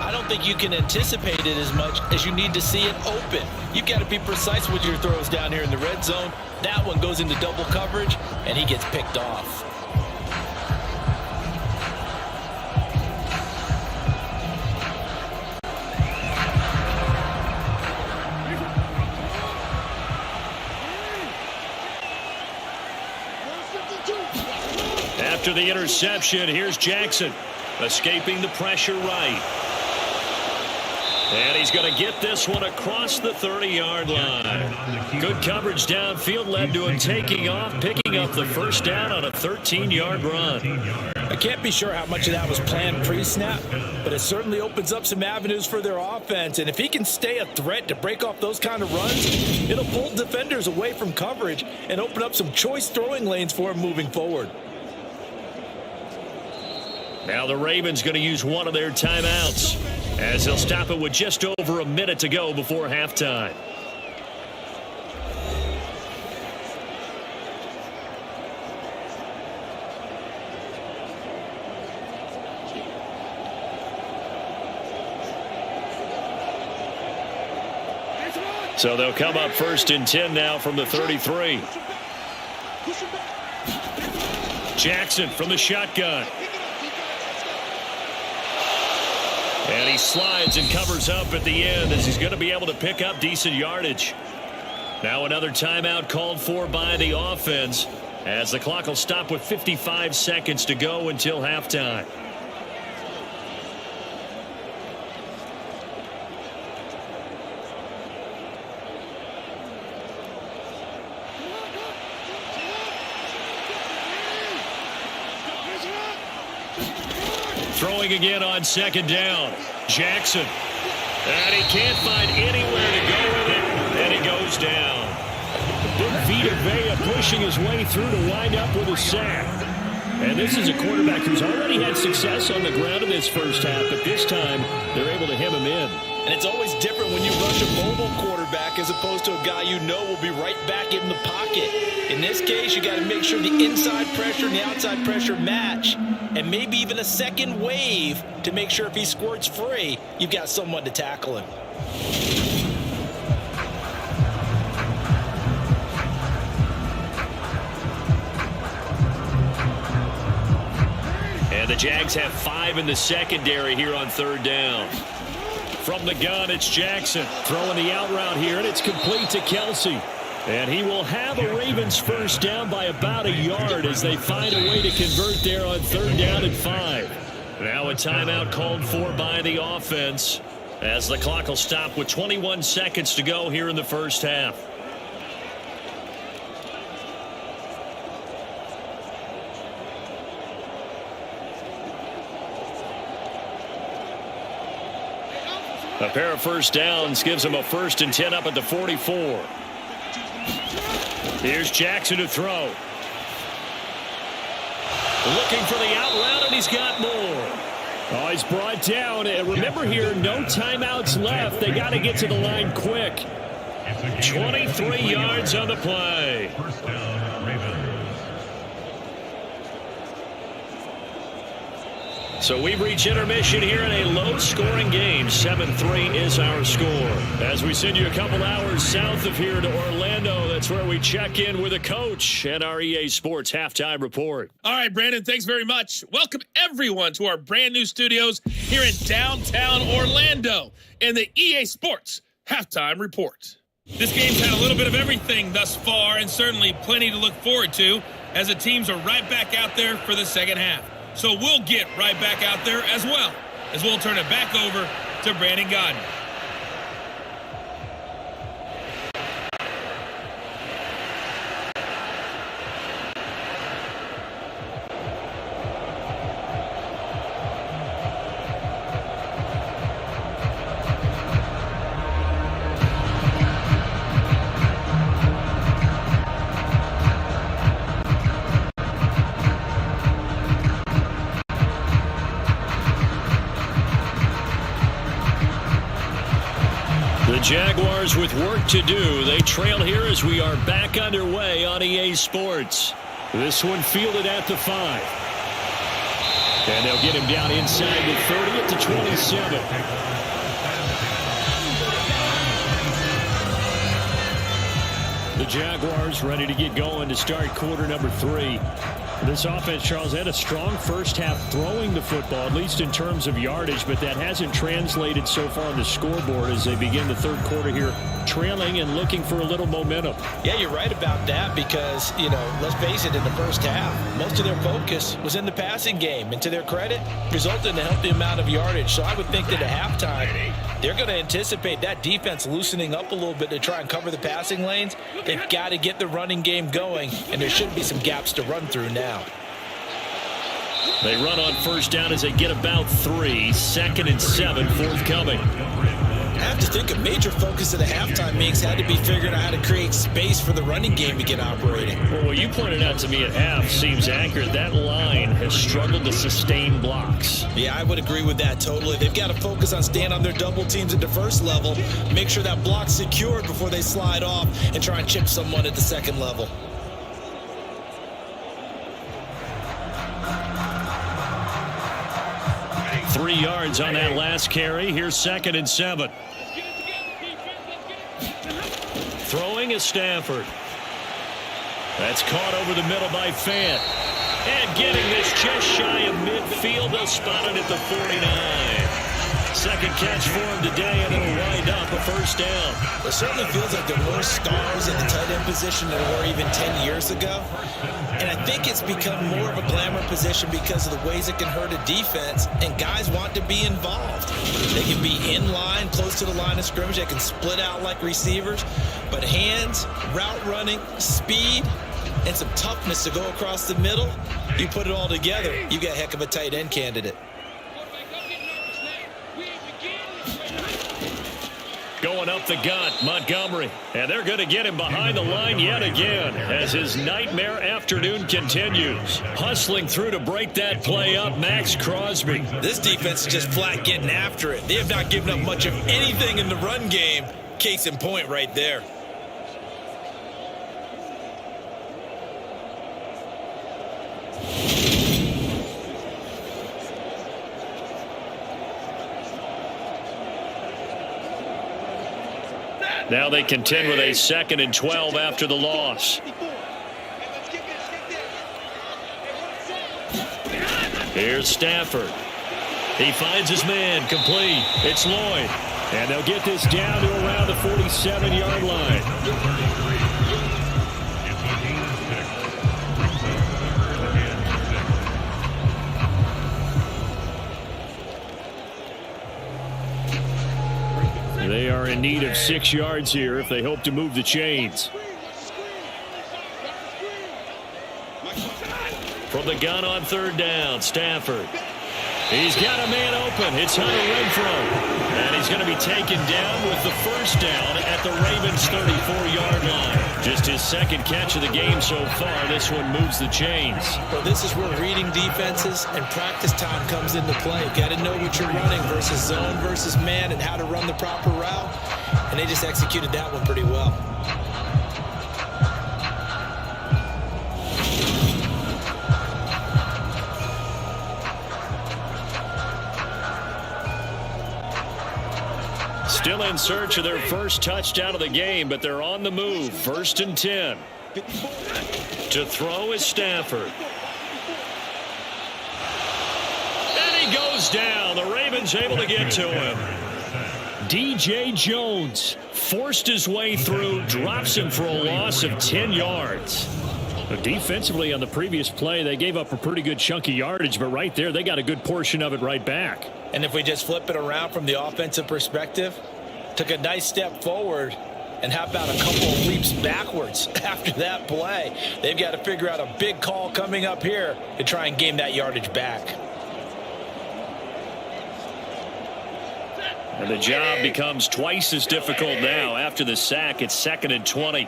I don't think you can anticipate it as much as you need to see it open. You've got to be precise with your throws down here in the red zone. That one goes into double coverage, and he gets picked off.
After the interception, here's Jackson, escaping the pressure right. And he's going to get this one across the 30-yard line. Good coverage downfield led to him taking off, picking up the first down on a 13-yard run.
I can't be sure how much of that was planned pre-snap, but it certainly opens up some avenues for their offense. And if he can stay a threat to break off those kind of runs, it'll pull defenders away from coverage and open up some choice throwing lanes for him moving forward.
Now the Ravens going to use one of their timeouts as they'll stop it with just over a minute to go before halftime. So they'll come up 1st and 10 now from the 33. Jackson from the shotgun. And he slides and covers up at the end as he's going to be able to pick up decent yardage. Now another timeout called for by the offense as the clock will stop with 55 seconds to go until halftime. Throwing again on 2nd down. Jackson. And he can't find anywhere to go with it. And he goes down. Big Vita Vea pushing his way through to wind up with a sack. And this is a quarterback who's already had success on the ground in this first half, but this time they're able to hem him in.
And it's always different when you rush a mobile quarterback as opposed to a guy you know will be right back in the pocket. In this case, you got to make sure the inside pressure and the outside pressure match, and maybe even a second wave to make sure if he squirts free, you've got someone to tackle him.
And the Jags have 5 in the secondary here on 3rd down. From the gun, it's Jackson throwing the out route here, and it's complete to Kelsey. And he will have a Ravens first down by about a yard as they find a way to convert there on 3rd down and 5. Now a timeout called for by the offense as the clock will stop with 21 seconds to go here in the first half. A pair of first downs gives them a 1st and 10 up at the 44. Here's Jackson to throw. Looking for the out route, and he's got more. Oh, he's brought down. And remember here, no timeouts left. They got to get to the line quick. 23 yards on the play.
First down, Ravens.
So we reach intermission here in a low-scoring game. 7-3 is our score. As we send you a couple hours south of here to Orlando, that's where we check in with a coach and our EA Sports Halftime Report.
All right, Brandon, thanks very much. Welcome, everyone, to our brand-new studios here in downtown Orlando in the EA Sports Halftime Report. This game's had a little bit of everything thus far, and certainly plenty to look forward to, as the teams are right back out there for the second half. So we'll get right back out there as well, as we'll turn it back over to Brandon Godden.
Jaguars with work to do. They trail here as we are back underway on EA Sports. This one fielded at the 5. And they'll get him down inside the 30 at the 27. The Jaguars ready to get going to start quarter number 3. This offense, Charles, had a strong first half throwing the football, at least in terms of yardage, but that hasn't translated so far on the scoreboard as they begin the third quarter here, trailing and looking for a little momentum.
Yeah, you're right about that because, let's face it, in the first half, most of their focus was in the passing game. And to their credit, resulted in a healthy amount of yardage. So I would think that at halftime, they're going to anticipate that defense loosening up a little bit to try and cover the passing lanes. They've got to get the running game going, and there should be some gaps to run through now.
They run on first down as they get about 3. 2nd and 7 forthcoming.
I have to think a major focus of the halftime meetings had to be figuring out how to create space for the running game to get operating.
Well, what you pointed out to me at half seems accurate. That line has struggled to sustain blocks.
Yeah, I would agree with that totally. They've got to focus on staying on their double teams at the first level, make sure that block's secured before they slide off and try and chip someone at the second level.
Three yards on that last carry. Here's 2nd and 7. Throwing is Stafford. That's caught over the middle by Fant. And getting this just shy of midfield. They'll spot it at the 49. Second catch for him today, and it'll wind up a first down.
It certainly feels like there are more stars in the tight end position than there were even 10 years ago. And I think it's become more of a glamour position because of the ways it can hurt a defense, and guys want to be involved. They can be in line, close to the line of scrimmage. They can split out like receivers. But hands, route running, speed, and some toughness to go across the middle, you put it all together, you got a heck of a tight end candidate.
Going up the gut, Montgomery. And they're going to get him behind the line yet again as his nightmare afternoon continues. Hustling through to break that play up, Max Crosby.
This defense is just flat getting after it. They have not given up much of anything in the run game. Case in point right there.
Now they contend with a 2nd and 12 after the loss. Here's Stafford. He finds his man complete. It's Lloyd. And they'll get this down to around the 47-yard line. They are in need of 6 yards here if they hope to move the chains. From the gun on third down, Stafford. He's got a man open. It's Hunter Renfrow. And he's going to be taken down with the first down at the Ravens' 34-yard line. Just his second catch of the game so far. This one moves the chains.
Well, this is where reading defenses and practice time comes into play. Got to know what you're running versus zone versus man and how to run the proper route. And they just executed that one pretty well.
Still in search of their first touchdown of the game, but they're on the move. 1st and 10. To throw is Stafford. And he goes down. The Ravens able to get to him. DJ Jones forced his way through, drops him for a loss of 10 yards. Defensively on the previous play, they gave up a pretty good chunk of yardage, but right there, they got a good portion of it right back.
And if we just flip it around from the offensive perspective, took a nice step forward, and how about a couple of leaps backwards after that play? They've got to figure out a big call coming up here to try and gain that yardage back.
And the job becomes twice as difficult now. After the sack, it's 2nd and 20.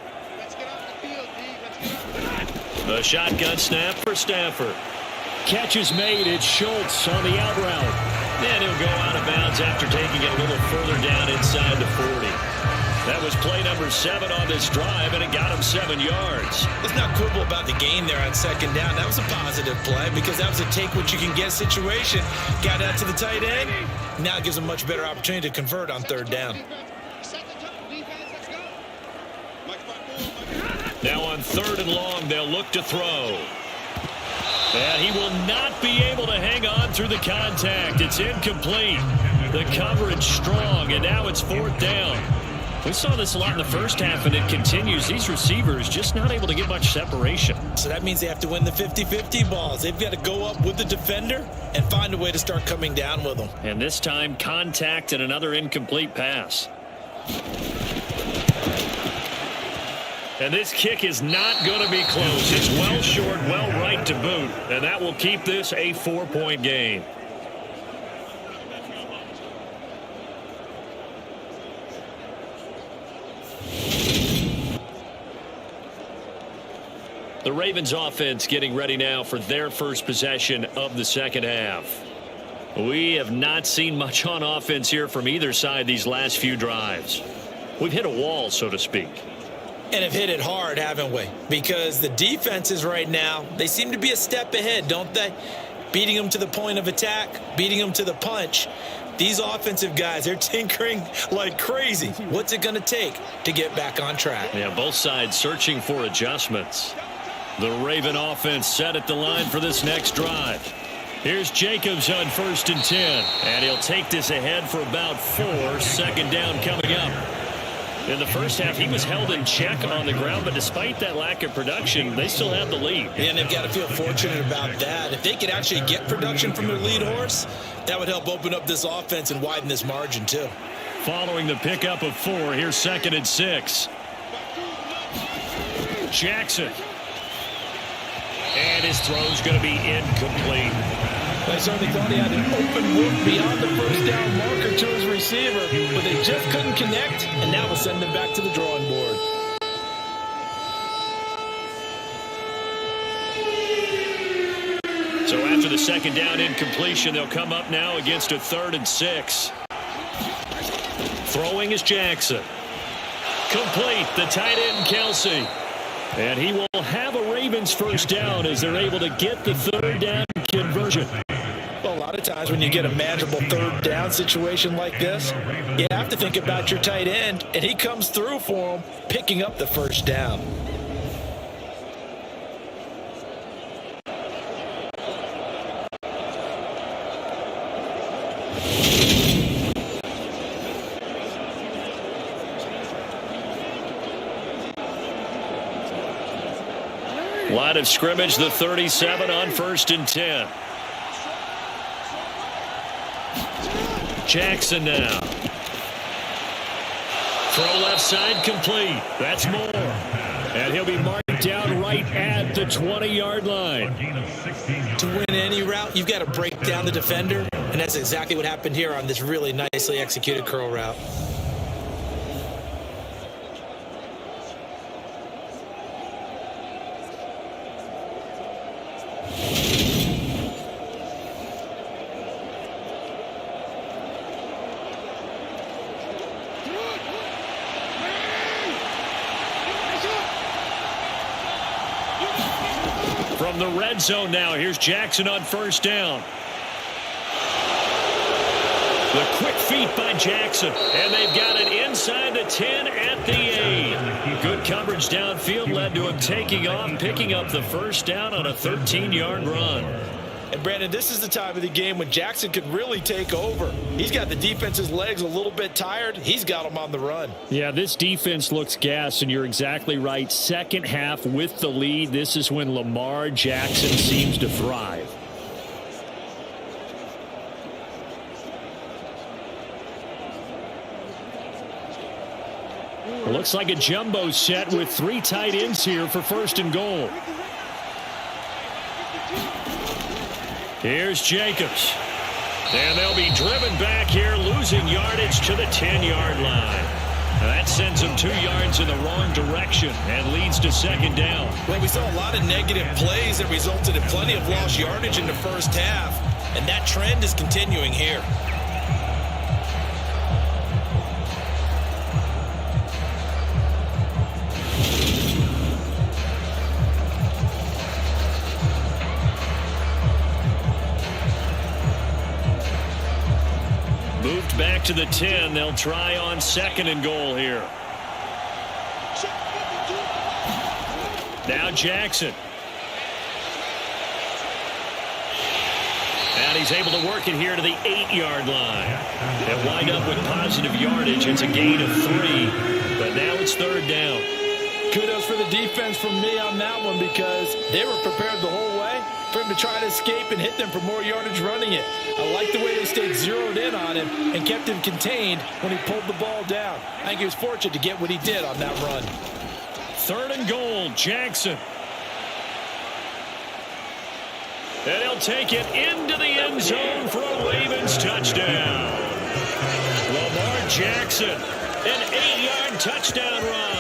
The shotgun snap for Stafford. Catch is made. It's Schultz on the out route. Then he'll go out of bounds after taking it a little further down inside the 40. That was play number 7 on this drive, and it got him 7 yards.
Let's not quibble about the gain there on 2nd down. That was a positive play because that was a take-what-you-can-get situation. Got out to the tight end. Now it gives him a much better opportunity to convert on 3rd down.
Now on 3rd and long, they'll look to throw. And he will not be able to hang on through the contact. It's incomplete. The coverage strong, and now it's 4th down. We saw this a lot in the first half, and it continues. These receivers just not able to get much separation.
So that means they have to win the 50-50 balls. They've got to go up with the defender and find a way to start coming down with them.
And this time, contact and another incomplete pass. And this kick is not going to be close. It's well short, well right to boot. And that will keep this a 4-point game. The Ravens offense getting ready now for their first possession of the second half. We have not seen much on offense here from either side these last few drives. We've hit a wall, so to speak.
And have hit it hard, haven't we? Because the defenses right now, they seem to be a step ahead, don't they? Beating them to the point of attack, beating them to the punch. These offensive guys, they're tinkering like crazy. What's it going to take to get back on track?
Yeah, both sides searching for adjustments. The Raven offense set at the line for this next drive. Here's Jacobs on 1st and 10. And he'll take this ahead for about 4. 2nd down coming up. In the first half, he was held in check on the ground, but despite that lack of production, they still have the lead.
And they've got to feel fortunate about that. If they could actually get production from their lead horse, that would help open up this offense and widen this margin, too.
Following the pickup of 4, here's 2nd and 6. Jackson. And his throw's going to be incomplete.
They certainly thought he had an open look beyond the first down marker to his receiver, but they just couldn't connect, and now we'll send him back to the drawing board.
So after the 2nd down incompletion, they'll come up now against a 3rd and 6. Throwing is Jackson. Complete, the tight end Kelsey. And he will have a Ravens first down as they're able to get the 3rd down conversion.
Well, a lot of times when you get a manageable 3rd down situation like this, you have to think about your tight end, and he comes through for him, picking up the first down.
Line of scrimmage, the 37 on 1st and 10. Jackson now. Throw left side complete. That's Moore. And he'll be marked down right at the 20-yard line.
To win any route, you've got to break down the defender, and that's exactly what happened here on this really nicely executed curl route.
From the red zone now, here's Jackson on 1st down. The quick feet by Jackson, and they've got it inside the 10 at the 8. Good coverage downfield led to him taking off, picking up the 1st down on a 13-yard run.
And Brandon, this is the time of the game when Jackson could really take over. He's got the defense's legs a little bit tired. He's got them on the run.
Yeah, this defense looks gassed, and you're exactly right. Second half with the lead, this is when Lamar Jackson seems to thrive. It looks like a jumbo set with 3 tight ends here for 1st and goal. Here's Jacobs. And they'll be driven back here, losing yardage to the 10-yard line. That sends them 2 yards in the wrong direction and leads to 2nd down.
Well, we saw a lot of negative plays that resulted in plenty of lost yardage in the first half, and that trend is continuing here.
Moved back to the 10. They'll try on 2nd and goal here. Now Jackson. And he's able to work it here to the 8-yard line. They'll wind up with positive yardage. It's a gain of 3, but now it's 3rd down.
Kudos for the defense from me on that one because they were prepared the whole way for him to try to escape and hit them for more yardage running it. I like the way they stayed zeroed in on him and kept him contained when he pulled the ball down. I think he was fortunate to get what he did on that run.
3rd and goal, Jackson. And he'll take it into the end zone for a Ravens touchdown. Lamar Jackson, an 8-yard touchdown run.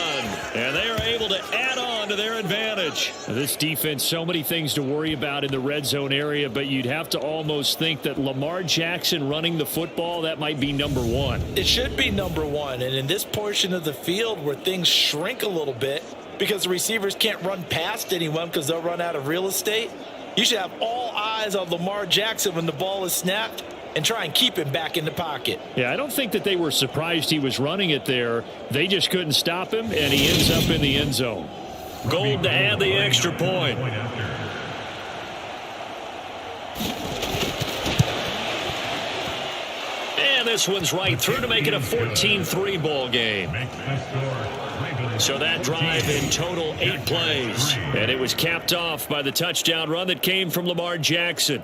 And they are able to add on to their advantage. This defense, so many things to worry about in the red zone area, but you'd have to almost think that Lamar Jackson running the football, that might be number 1.
It should be number 1. And in this portion of the field where things shrink a little bit because the receivers can't run past anyone because they'll run out of real estate, you should have all eyes on Lamar Jackson when the ball is snapped and try and keep him back in the pocket.
Yeah, I don't think that they were surprised he was running it there. They just couldn't stop him, and he ends up in the end zone. Gold to add the extra point. And this one's right through to make it a 14-3 ball game. So that drive in total 8 plays. And it was capped off by the touchdown run that came from Lamar Jackson.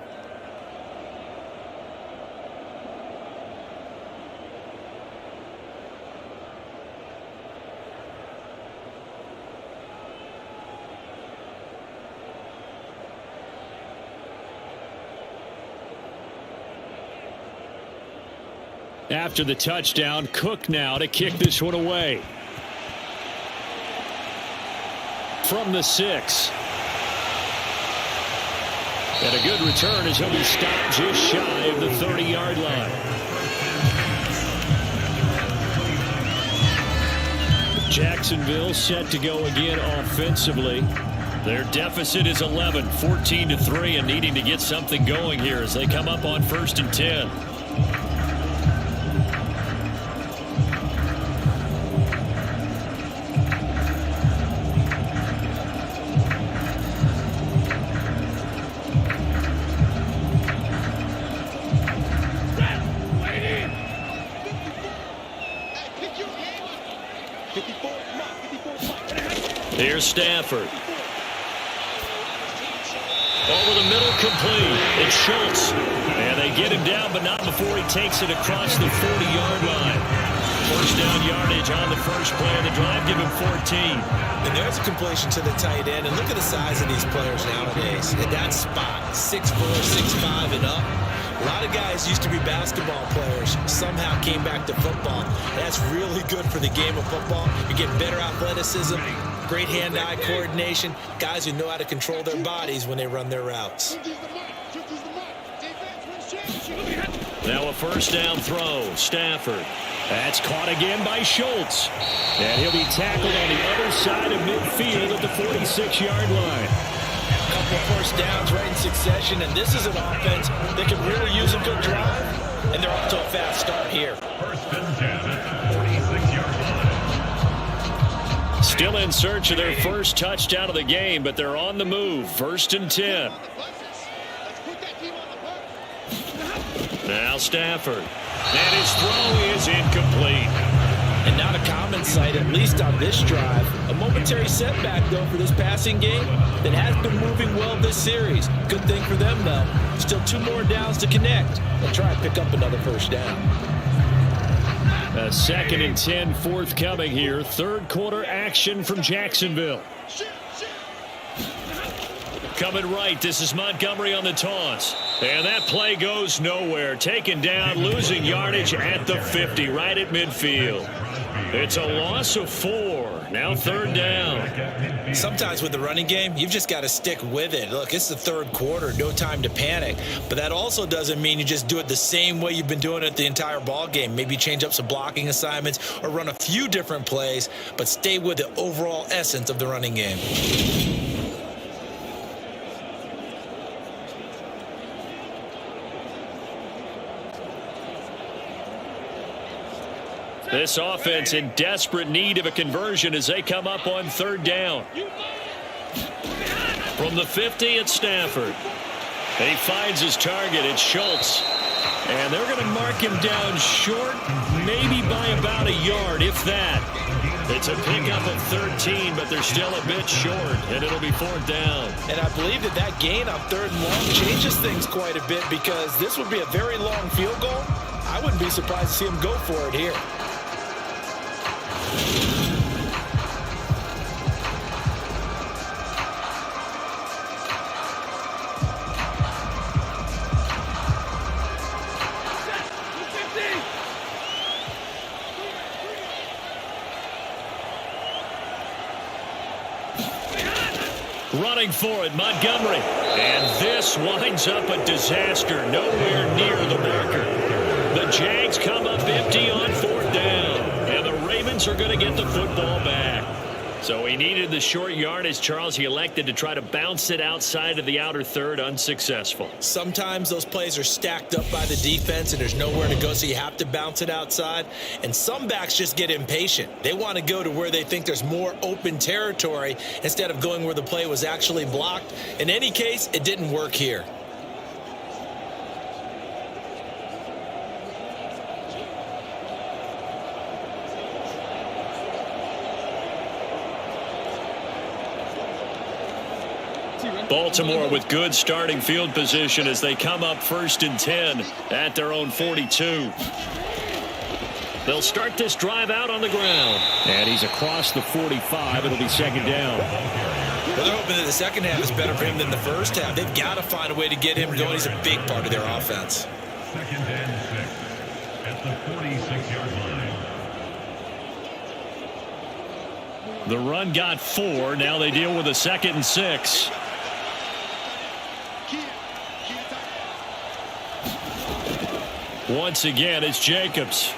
After the touchdown, Cook now to kick this one away. From the 6. And a good return as he'll be stopped just shy of the 30-yard line. Jacksonville set to go again offensively. Their deficit is 11, 14-3, and needing to get something going here as they come up on 1st and 10. Here's Stafford. Over the middle, complete. It's Schultz. And they get him down, but not before he takes it across the 40-yard line. First down yardage on the first play of the drive. Give him 14.
And there's a completion to the tight end. And look at the size of these players nowadays. At that spot, 6'4", 6'5", and up. A lot of guys used to be basketball players, somehow came back to football. That's really good for the game of football. You get better athleticism, great hand-eye coordination, guys who know how to control their bodies when they run their routes.
Now a first down throw. Stafford. That's caught again by Schultz. And he'll be tackled on the other side of midfield at the 46-yard line.
Couple of first downs right in succession, and this is an offense that can really use a good drive, and they're off to a fast start here.
First and 10 at the 46-yard line.
Still in search of their first touchdown of the game, but they're on the move. First and 10. Now Stafford. And his throw is incomplete.
And not a common sight, at least on this drive. A momentary setback, though, for this passing game that has been moving well this series. Good thing for them, though. Still 2 more downs to connect. They'll try and pick up another first down.
A second and 10 forthcoming here. Third quarter action from Jacksonville. Coming right, this is Montgomery on the toss. And that play goes nowhere. Taken down, losing yardage at the 50, right at midfield. It's a loss of 4. Now third down.
Sometimes with the running game, you've just got to stick with it. Look, it's the third quarter, no time to panic. But that also doesn't mean you just do it the same way you've been doing it the entire ball game. Maybe change up some blocking assignments or run a few different plays, but stay with the overall essence of the running game.
This offense in desperate need of a conversion as they come up on third down. From the 50, it's Stafford. He finds his target. It's Schultz. And they're going to mark him down short, maybe by about a yard, if that. It's a pickup of 13, but they're still a bit short, and it'll be fourth down.
And I believe that gain on third and long changes things quite a bit, because this would be a very long field goal. I wouldn't be surprised to see him go for it here.
Running for it, Montgomery. And this winds up a disaster. Nowhere near the marker. The Jags come up empty on fourth down. And the Ravens are going to get the football back. So he needed the short yardage, Charles. He elected to try to bounce it outside of the outer third, unsuccessful.
Sometimes those plays are stacked up by the defense and there's nowhere to go, so you have to bounce it outside. And some backs just get impatient. They want to go to where they think there's more open territory instead of going where the play was actually blocked. In any case, it didn't work here.
Baltimore with good starting field position as they come up first and 10 at their own 42. They'll start this drive out on the ground. And he's across the 45. It'll be second down.
Well, they're hoping that the second half is better for him than the first half. They've got to find a way to get him going. He's a big part of their offense.
Second and 6 at the 46-yard line.
The run got 4. Now they deal with a second and 6. Once again, it's Jacobs.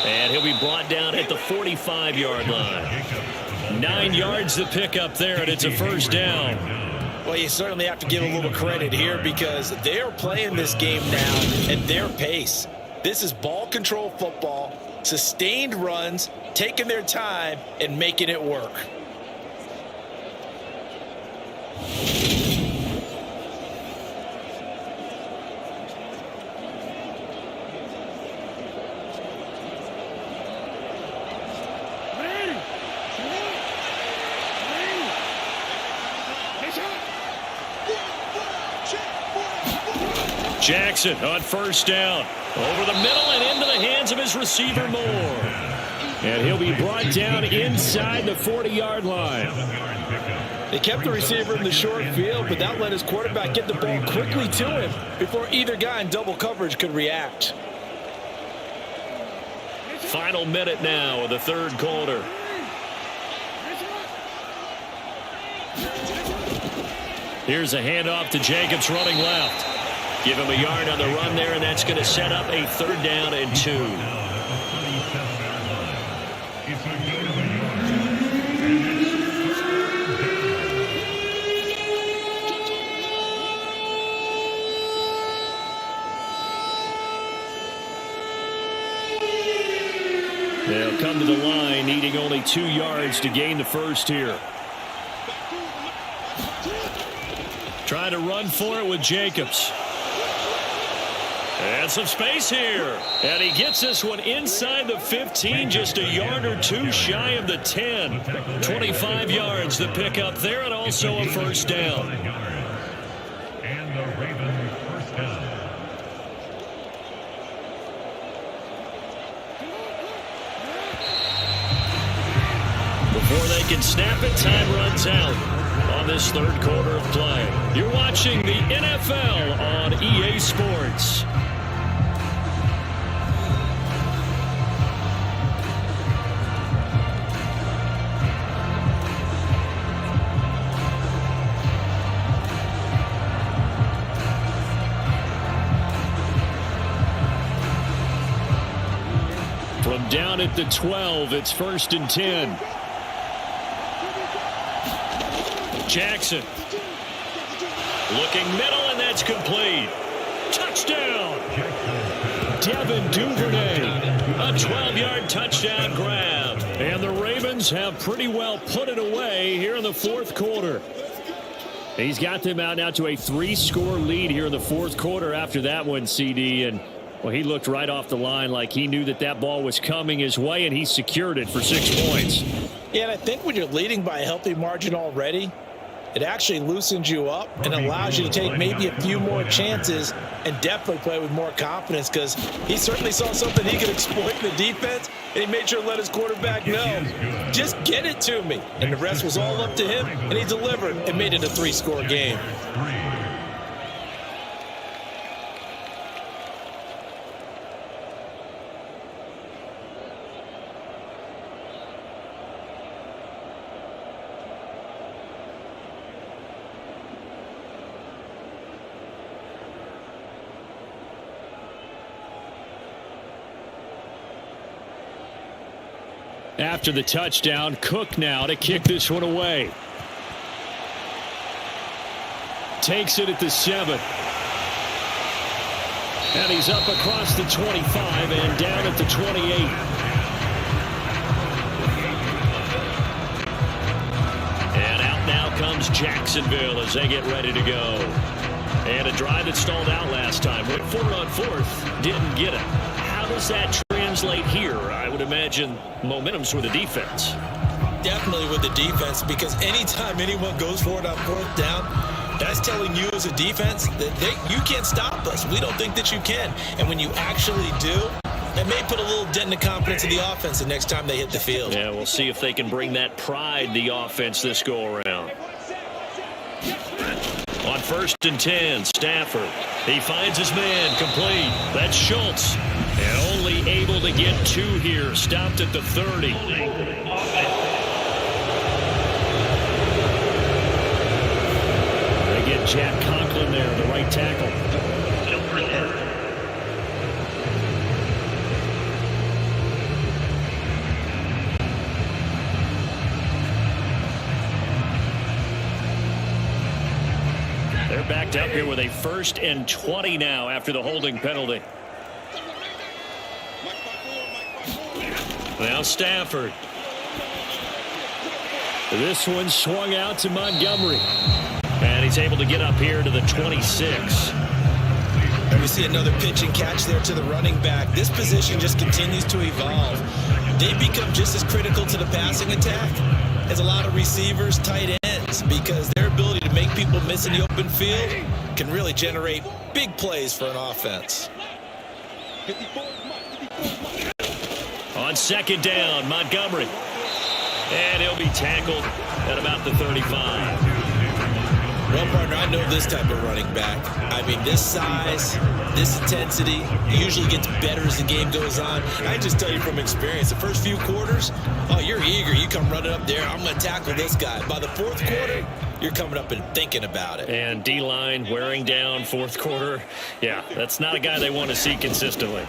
And he'll be brought down at the 45-yard line. 9 yards to pick up there, and it's a first down.
Well, you certainly have to give a little credit here, because they're playing this game now at their pace. This is ball control football, sustained runs, taking their time, and making it work.
Jackson on first down. Over the middle and into the hands of his receiver Moore. And he'll be brought down inside the 40-yard line.
They kept the receiver in the short field, but that let his quarterback get the ball quickly to him before either guy in double coverage could react.
Final minute now of the third quarter. Here's a handoff to Jacobs running left. Give him a yard on the run there, and that's going to set up a 3rd down and 2. They'll come to the line, needing only 2 yards to gain the first here. Trying to run for it with Jacobs. And some space here. And he gets this one inside the 15, just a yard or 2 shy of the 10. 25 yards the pickup there, and also a first down.
And the Ravens first down.
Before they can snap it, time runs out on this third quarter of play. You're watching the NFL on EA Sports. From down at the 12, it's 1st and 10. Jackson looking middle, and that's complete. Touchdown. Devin Duvernay, a 12-yard touchdown grab. And the Ravens have pretty well put it away here in the 4th quarter. He's got them out now to a 3-score lead here in the 4th quarter after that one, CD. And, well, he looked right off the line like he knew that that ball was coming his way, and he secured it for 6 points.
Yeah, and I think when you're leading by a healthy margin already, it actually loosens you up and allows you to take maybe a few more chances and definitely play with more confidence, because he certainly saw something he could exploit in the defense, and he made sure to let his quarterback know, just get it to me. And the rest was all up to him, and he delivered and made it a 3-score game.
After the touchdown, Cook now to kick this one away. Takes it at the 7. And he's up across the 25 and down at the 28. And out now comes Jacksonville as they get ready to go. And a drive that stalled out last time. Went for it on 4th, didn't get it. How does that translate here? I would imagine momentum's with the defense.
Definitely with the defense, because anytime anyone goes for it on 4th down, that's telling you as a defense that you can't stop us. We don't think that you can. And when you actually do, it may put a little dent in the confidence of the offense the next time they hit the field.
Yeah, we'll see if they can bring that pride, the offense, this go-around. On 1st and 10, Stafford. He finds his man, complete. That's Schultz. And only able to get 2 here. Stopped at the 30. They get Jack Conklin there, the right tackle. They're backed up here with a 1st and 20 now after the holding penalty. Now Stafford. This one swung out to Montgomery. And he's able to get up here to the 26.
And we see another pitch and catch there to the running back. This position just continues to evolve. They become just as critical to the passing attack as a lot of receivers, tight ends, because their ability to make people miss in the open field can really generate big plays for an offense.
On second down, Montgomery. And he'll be tackled at about the 35.
Well, partner, I know this type of running back. I mean, this size, this intensity usually gets better as the game goes on. And I just tell you from experience, the first few quarters, oh, you're eager. You come running up there, I'm going to tackle this guy. By the fourth quarter, you're coming up and thinking about it.
And D-line wearing down fourth quarter. Yeah, that's not a guy they want to see consistently.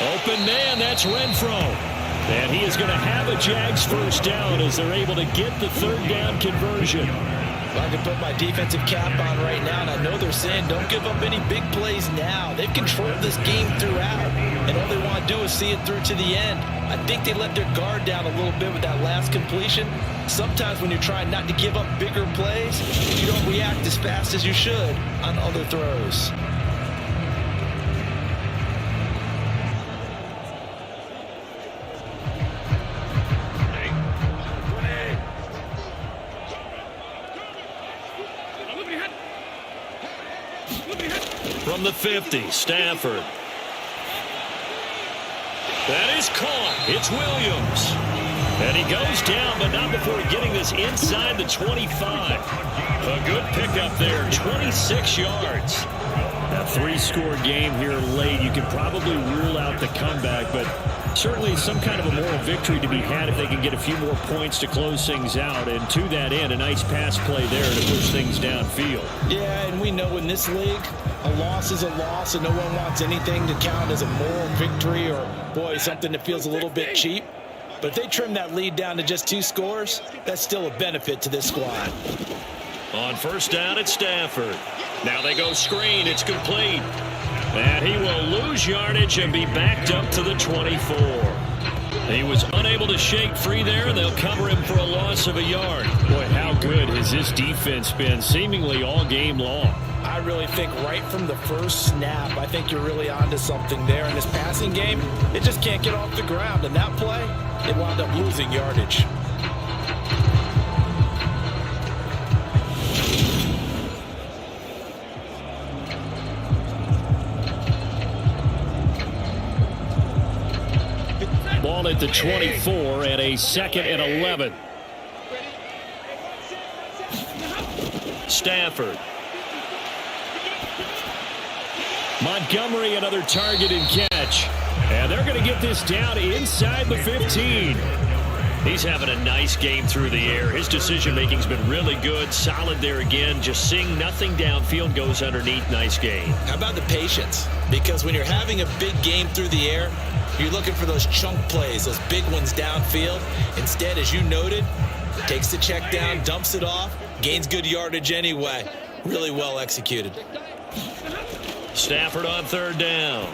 Open man, that's Renfro. And he is going to have a Jags first down as they're able to get the third down conversion.
I can put my defensive cap on right now, and I know they're saying don't give up any big plays now. They've controlled this game throughout, and all they want to do is see it through to the end. I think they let their guard down a little bit with that last completion. Sometimes when you're trying not to give up bigger plays, you don't react as fast as you should on other throws.
From the 50, Stafford. That is caught. It's Williams. And he goes down, but not before getting this inside the 25. A good pickup there, 26 yards. A three-score game here late. You could probably rule out the comeback, but certainly some kind of a moral victory to be had if they can get a few more points to close things out. And to that end, a nice pass play there to push things downfield.
Yeah, and we know in this league, a loss is a loss, and no one wants anything to count as a moral victory or, boy, something that feels a little bit cheap. But if they trim that lead down to just 2 scores, that's still a benefit to this squad.
On first down, it's Stafford. Now they go screen. It's complete. And he will lose yardage and be backed up to the 24. He was unable to shake free there, and they'll cover him for a loss of a yard. Boy, how good has this defense been seemingly all game long?
I really think right from the first snap, I think you're really onto something there. In this passing game, it just can't get off the ground. And that play, they wound up losing yardage.
Ball at the 24 and a 2nd and 11. Stafford. Montgomery, another target and catch. And they're going to get this down inside the 15. He's having a nice game through the air. His decision-making's been really good. Solid there again. Just seeing nothing downfield, goes underneath. Nice game.
How about the patience? Because when you're having a big game through the air, you're looking for those chunk plays, those big ones downfield. Instead, as you noted, takes the check down, dumps it off, gains good yardage anyway. Really well executed.
Stafford on third down.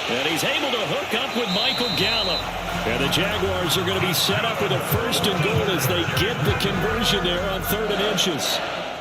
And he's able to hook up with Michael Gallup. And the Jaguars are going to be set up with a 1st and goal as they get the conversion there on 3rd and inches.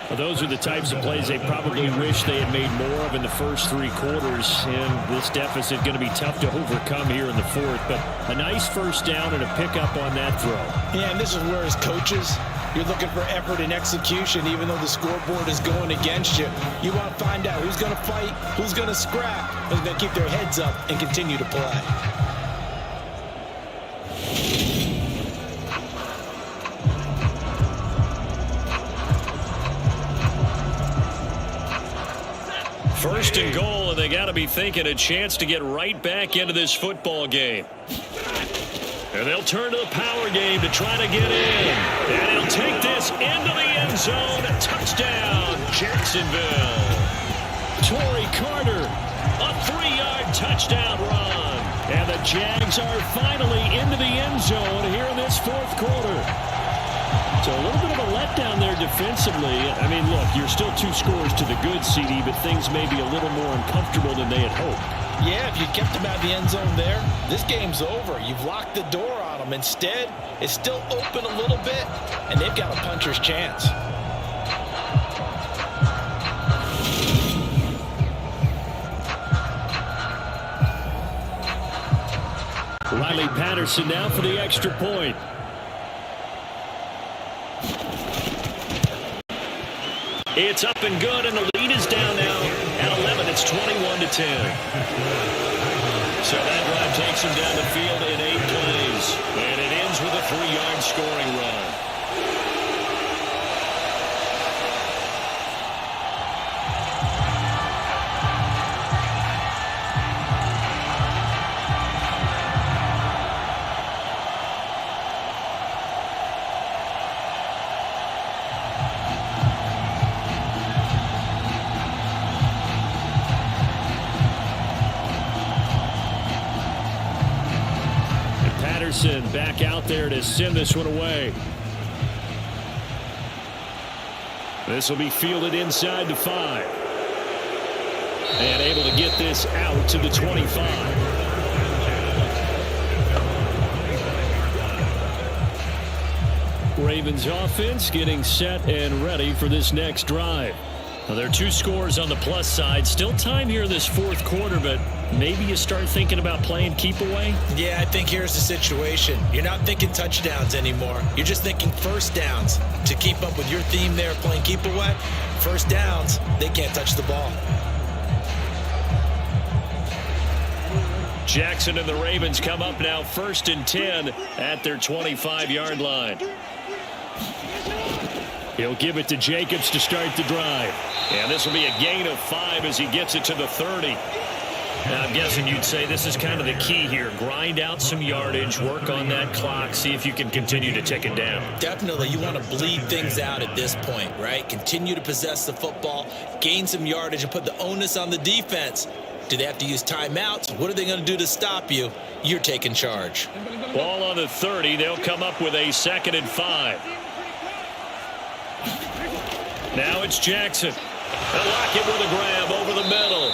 Well, those are the types of plays they probably wish they had made more of in the first 3 quarters. And this deficit going to be tough to overcome here in the 4th. But a nice first down and a pickup on that throw.
Yeah, and this is where, as coaches, you're looking for effort and execution, even though the scoreboard is going against you. You want to find out who's going to fight, who's going to scrap, who's going to keep their heads up and continue to play.
First and goal, and they got to be thinking a chance to get right back into this football game. And they'll turn to the power game to try to get in. And he'll take this into the end zone. Touchdown, Jacksonville. Torrey Carter, a 3-yard touchdown run. And the Jags are finally into the end zone here in this 4th quarter. So a little bit of a letdown there defensively. I mean, look, you're still 2 scores to the good, CD, but things may be a little more uncomfortable than they had hoped.
Yeah, if you kept them out of the end zone there, this game's over. You've locked the door on them. Instead, it's still open a little bit, and they've got a puncher's chance.
Riley Patterson now for the extra point. It's up and good, and the lead is down now at 11. It's 21-10. So that drive takes him down the field in 8 plays. And it ends with a 3-yard scoring run. Back out there to send this one away. This will be fielded inside the 5. And able to get this out to the 25. Ravens offense getting set and ready for this next drive. Now, there are 2 scores on the plus side. Still time here in this 4th quarter, but maybe you start thinking about playing keep away?
Yeah, I think here's the situation. You're not thinking touchdowns anymore. You're just thinking first downs. To keep up with your theme there, playing keep away, first downs, they can't touch the ball.
Jackson and the Ravens come up now 1st and 10 at their 25-yard line. He'll give it to Jacobs to start the drive. And this will be a gain of 5 as he gets it to the 30. Now, I'm guessing you'd say this is kind of the key here. Grind out some yardage, work on that clock, see if you can continue to tick it down.
Definitely. You want to bleed things out at this point, right? Continue to possess the football, gain some yardage, and put the onus on the defense. Do they have to use timeouts? What are they going to do to stop you? You're taking charge.
Ball on the 30. They'll come up with a 2nd and 5. Now it's Jackson. They'll lock it with a grab over the middle.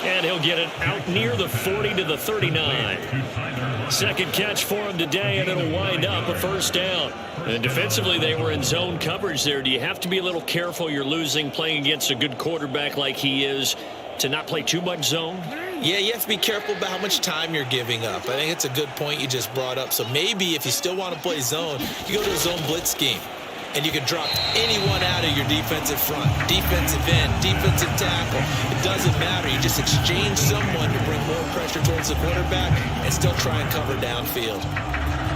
And he'll get it out near the 40 to the 39. Second catch for him today, and it'll wind up a 1st down. And defensively, they were in zone coverage there. Do you have to be a little careful? You're losing, playing against a good quarterback like he is, to not play too much zone?
Yeah, you have to be careful about how much time you're giving up. I think it's a good point you just brought up. So maybe if you still want to play zone, you go to a zone blitz scheme. And you can drop anyone out of your defensive front, defensive end, defensive tackle. It doesn't matter. You just exchange someone to bring more pressure towards the quarterback and still try and cover downfield.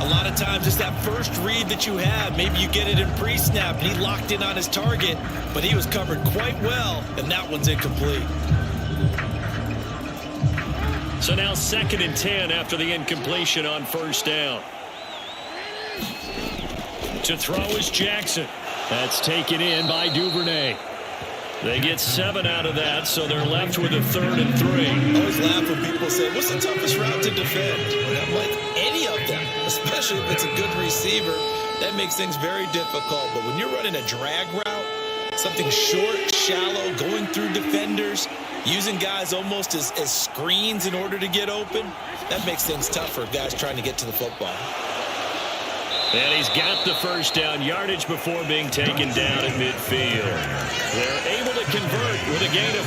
A lot of times it's that first read that you have. Maybe you get it in pre-snap and he locked in on his target, but he was covered quite well, and that one's incomplete.
So now 2nd and 10 after the incompletion on 1st down. To throw is Jackson. That's taken in by Duvernay. They get 7 out of that, so they're left with a 3rd and 3.
I always laugh when people say, what's the toughest route to defend? And I'm like, any of them, especially if it's a good receiver. That makes things very difficult. But when you're running a drag route, something short, shallow, going through defenders, using guys almost as screens in order to get open, that makes things tough for guys trying to get to the football.
And he's got the 1st down yardage before being taken down at midfield. They're able to convert with a gain of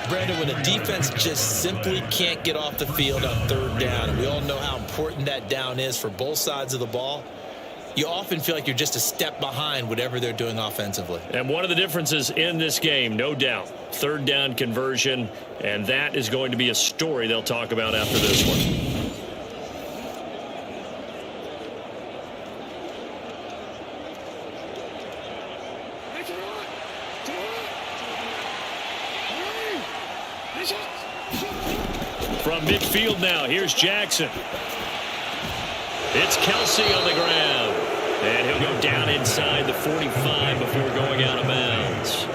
4.
Brandon, when a defense just simply can't get off the field on 3rd down, and we all know how important that down is for both sides of the ball, you often feel like you're just a step behind whatever they're doing offensively.
And one of the differences in this game, no doubt, 3rd down conversion, and that is going to be a story they'll talk about after this one. From midfield now, here's Jackson. It's Kelsey on the ground. And he'll go down inside the 45 before going out of bounds.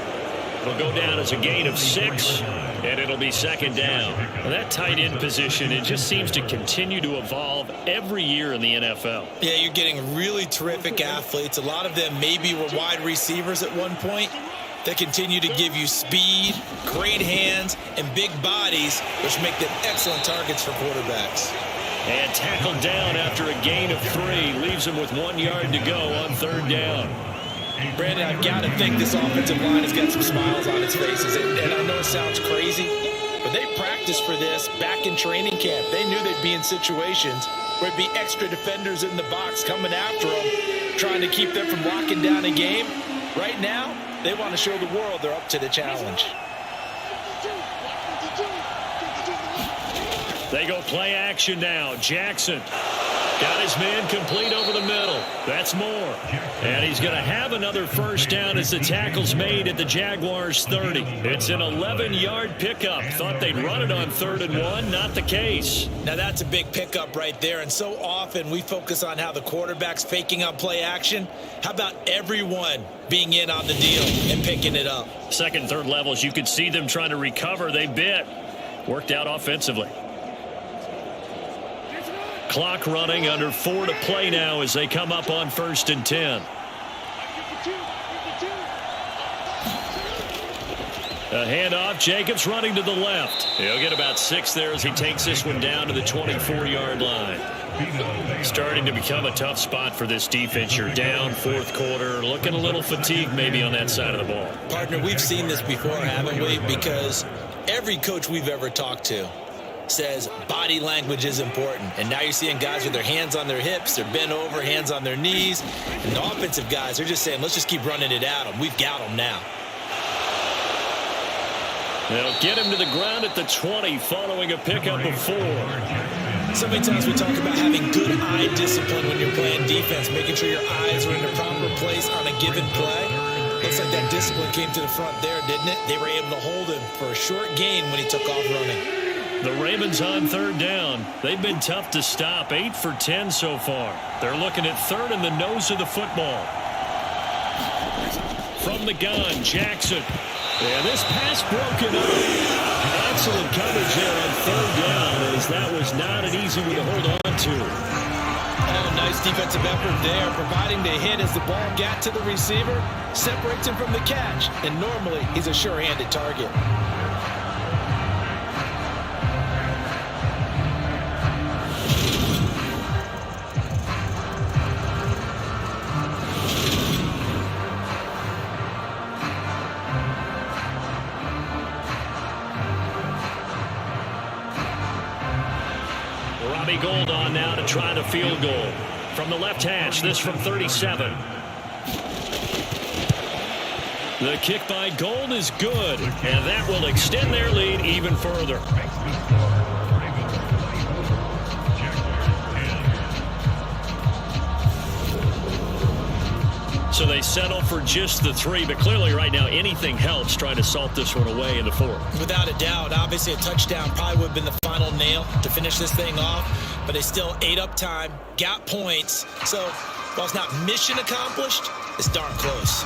It'll go down as a gain of 6, and it'll be 2nd down. Well, that tight end position, it just seems to continue to evolve every year in the NFL.
Yeah, you're getting really terrific athletes. A lot of them maybe were wide receivers at one point. They continue to give you speed, great hands, and big bodies, which make them excellent targets for quarterbacks.
And tackled down after a gain of 3. Leaves him with 1 yard to go on 3rd down.
Brandon, I've got to think this offensive line has got some smiles on its faces. And I know it sounds crazy, but they practiced for this back in training camp. They knew they'd be in situations where it'd be extra defenders in the box coming after them, trying to keep them from locking down a game. Right now,
They want to show the world they're up to the challenge.
They go play action now. Jackson got his man complete over the middle. That's more. And he's going to have another first down as the tackle's made at the Jaguars 30. It's an 11-yard pickup. Thought they'd run it on 3rd and 1. Not the case.
Now that's a big pickup right there. And so often we focus on how the quarterback's faking on play action. How about everyone being in on the deal and picking it up?
Second, third levels, you could see them trying to recover. They bit. Worked out offensively. Clock running, under 4 to play now as they come up on 1st and 10. A handoff. Jacobs running to the left. He'll get about 6 there as he takes this one down to the 24-yard line. Starting to become a tough spot for this defense. You're down 4th quarter. Looking a little fatigued maybe on that side of the ball.
Partner, we've seen this before, haven't we? Because every coach we've ever talked to says body language is important. And now you're seeing guys with their hands on their hips, they're bent over, hands on their knees. And the offensive guys are just saying, let's just keep running it at them. We've got them now.
They'll get him to the ground at the 20 following a pickup of 4.
So many times we talk about having good eye discipline when you're playing defense, making sure your eyes are in the proper place on a given play. Looks like that discipline came to the front there, didn't it? They were able to hold him for a short gain when he took off running.
The Ravens on 3rd down. They've been tough to stop. 8 for 10 so far. They're looking at 3rd in the nose of the football. From the gun, Jackson. And this pass broken up. Excellent coverage there on 3rd down, as that was not an easy one to hold on to.
Oh, nice defensive effort there, providing the hit as the ball got to the receiver, separates him from the catch, and normally he's a sure-handed target.
Gold on now to try the field goal. From the left hash, this from 37. The kick by Gold is good, and that will extend their lead even further. So they settle for just the 3, but clearly right now anything helps trying to salt this one away in the 4th.
Without a doubt, obviously a touchdown probably would have been the final nail to finish this thing off, but they still ate up time, got points. So while it's not mission accomplished, it's darn close.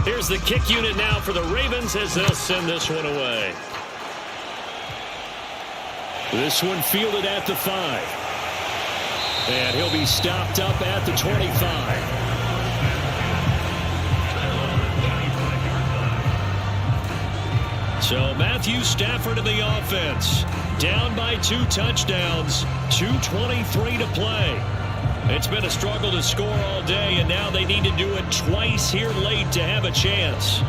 Here's the kick unit now for the Ravens as they'll send this one away. This one fielded at the 5. And he'll be stopped up at the 25. So Matthew Stafford in the offense. Down by 2 touchdowns. 2:23 to play. It's been a struggle to score all day, and now they need to do it twice here late to have a chance.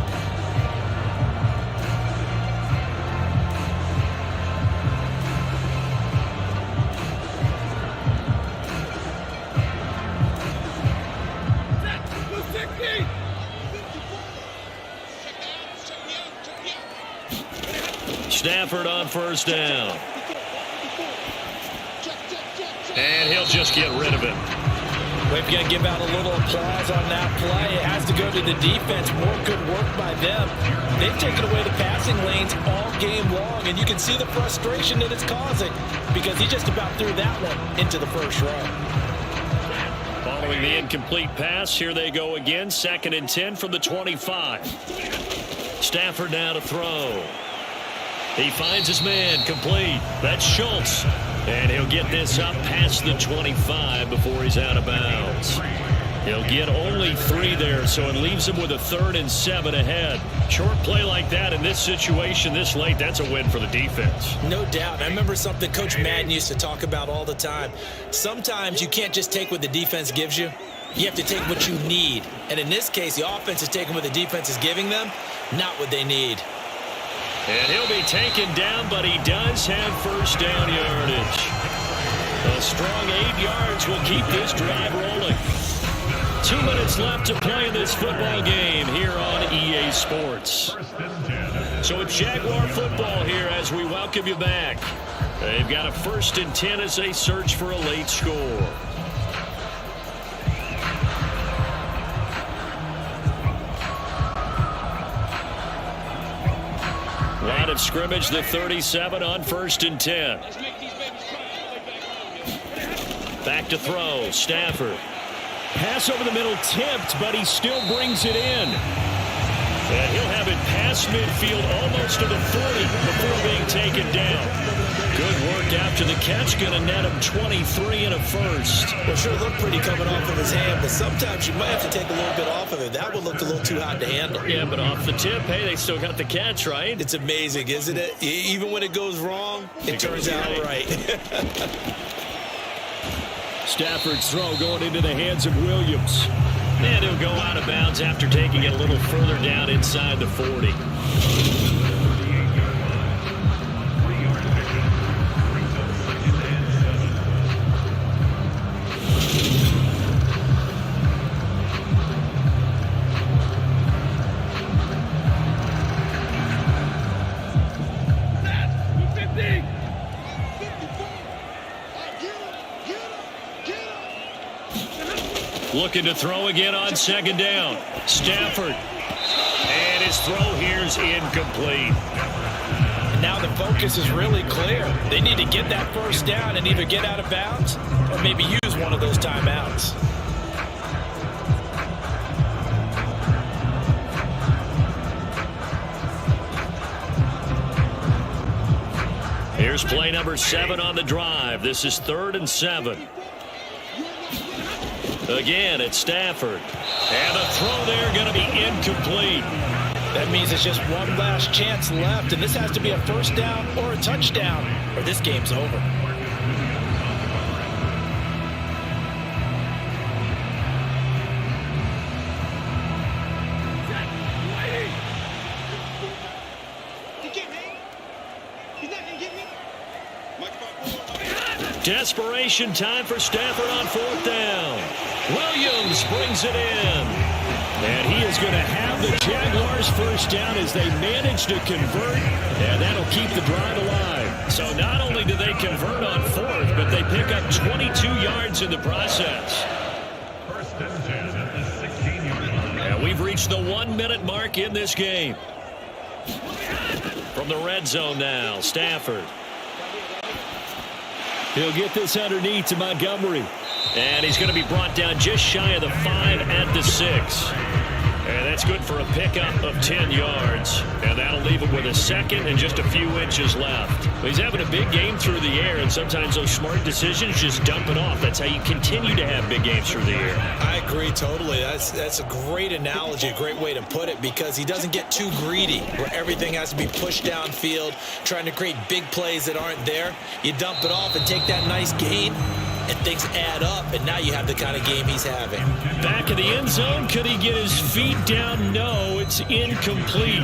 Stafford on 1st down. And he'll just get rid of it.
We've got to give out a little applause on that play. It has to go to the defense. More good work by them. They've taken away the passing lanes all game long, and you can see the frustration that it's causing because he just about threw that one into the first row.
Following the incomplete pass, here they go again. 2nd and 10 from the 25. Stafford now to throw. He finds his man complete. That's Schultz. And he'll get this up past the 25 before he's out of bounds. He'll get only 3 there, so it leaves him with a 3rd and 7 ahead. Short play like that in this situation this late, that's a win for the defense.
No doubt. I remember something Coach Madden used to talk about all the time. Sometimes you can't just take what the defense gives you. You have to take what you need. And in this case, the offense is taking what the defense is giving them, not what they need.
And he'll be taken down, but he does have first down yardage. A strong 8 yards will keep this drive rolling. 2 minutes left to play in this football game here on EA Sports. So it's Jaguar football here as we welcome you back. They've got a 1st and 10 as they search for a late score. Line of scrimmage, the 37 on 1st and 10. Back to throw, Stafford. Pass over the middle tipped, but he still brings it in. And he'll have it past midfield almost to the 40 before being taken down. Good work after the catch, going to net him 23 and a first.
Well, sure looked pretty coming off of his hand, but sometimes you might have to take a little bit off of it. That one looked a little too hot to handle.
Yeah, but off the tip, hey, they still got the catch, right?
It's amazing, isn't it? Even when it goes wrong, it turns out right.
Stafford's throw going into the hands of Williams. And he'll go out of bounds after taking it a little further down inside the 40. Looking to throw again on 2nd down. Stafford. And his throw here's incomplete.
And now the focus is really clear. They need to get that first down and either get out of bounds or maybe use one of those timeouts.
Here's play number 7 on the drive. This is 3rd and 7. Again, it's Stafford. And the throw there going to be incomplete.
That means it's just one last chance left, and this has to be a first down or a touchdown, or this game's over.
Desperation time for Stafford on 4th down. Williams brings it in. And he is going to have the Jaguars first down as they manage to convert. And that'll keep the drive alive. So not only do they convert on 4th, but they pick up 22 yards in the process.
1st and 10 at the 16-yard line.
And we've reached the 1-minute mark in this game. From the red zone now, Stafford. He'll get this underneath to Montgomery. And he's going to be brought down just shy of the 5 at the 6. And that's good for a pickup of 10 yards. And that'll leave him with a 2nd and just a few inches left. He's having a big game through the air, and sometimes those smart decisions just dump it off. That's how you continue to have big games through the air.
I agree totally. That's a great analogy, a great way to put it, because he doesn't get too greedy where everything has to be pushed downfield, trying to create big plays that aren't there. You dump it off and take that nice gain, and things add up, and now you have the kind of game he's having.
Back in the end zone, could he get his feet down? No, it's incomplete.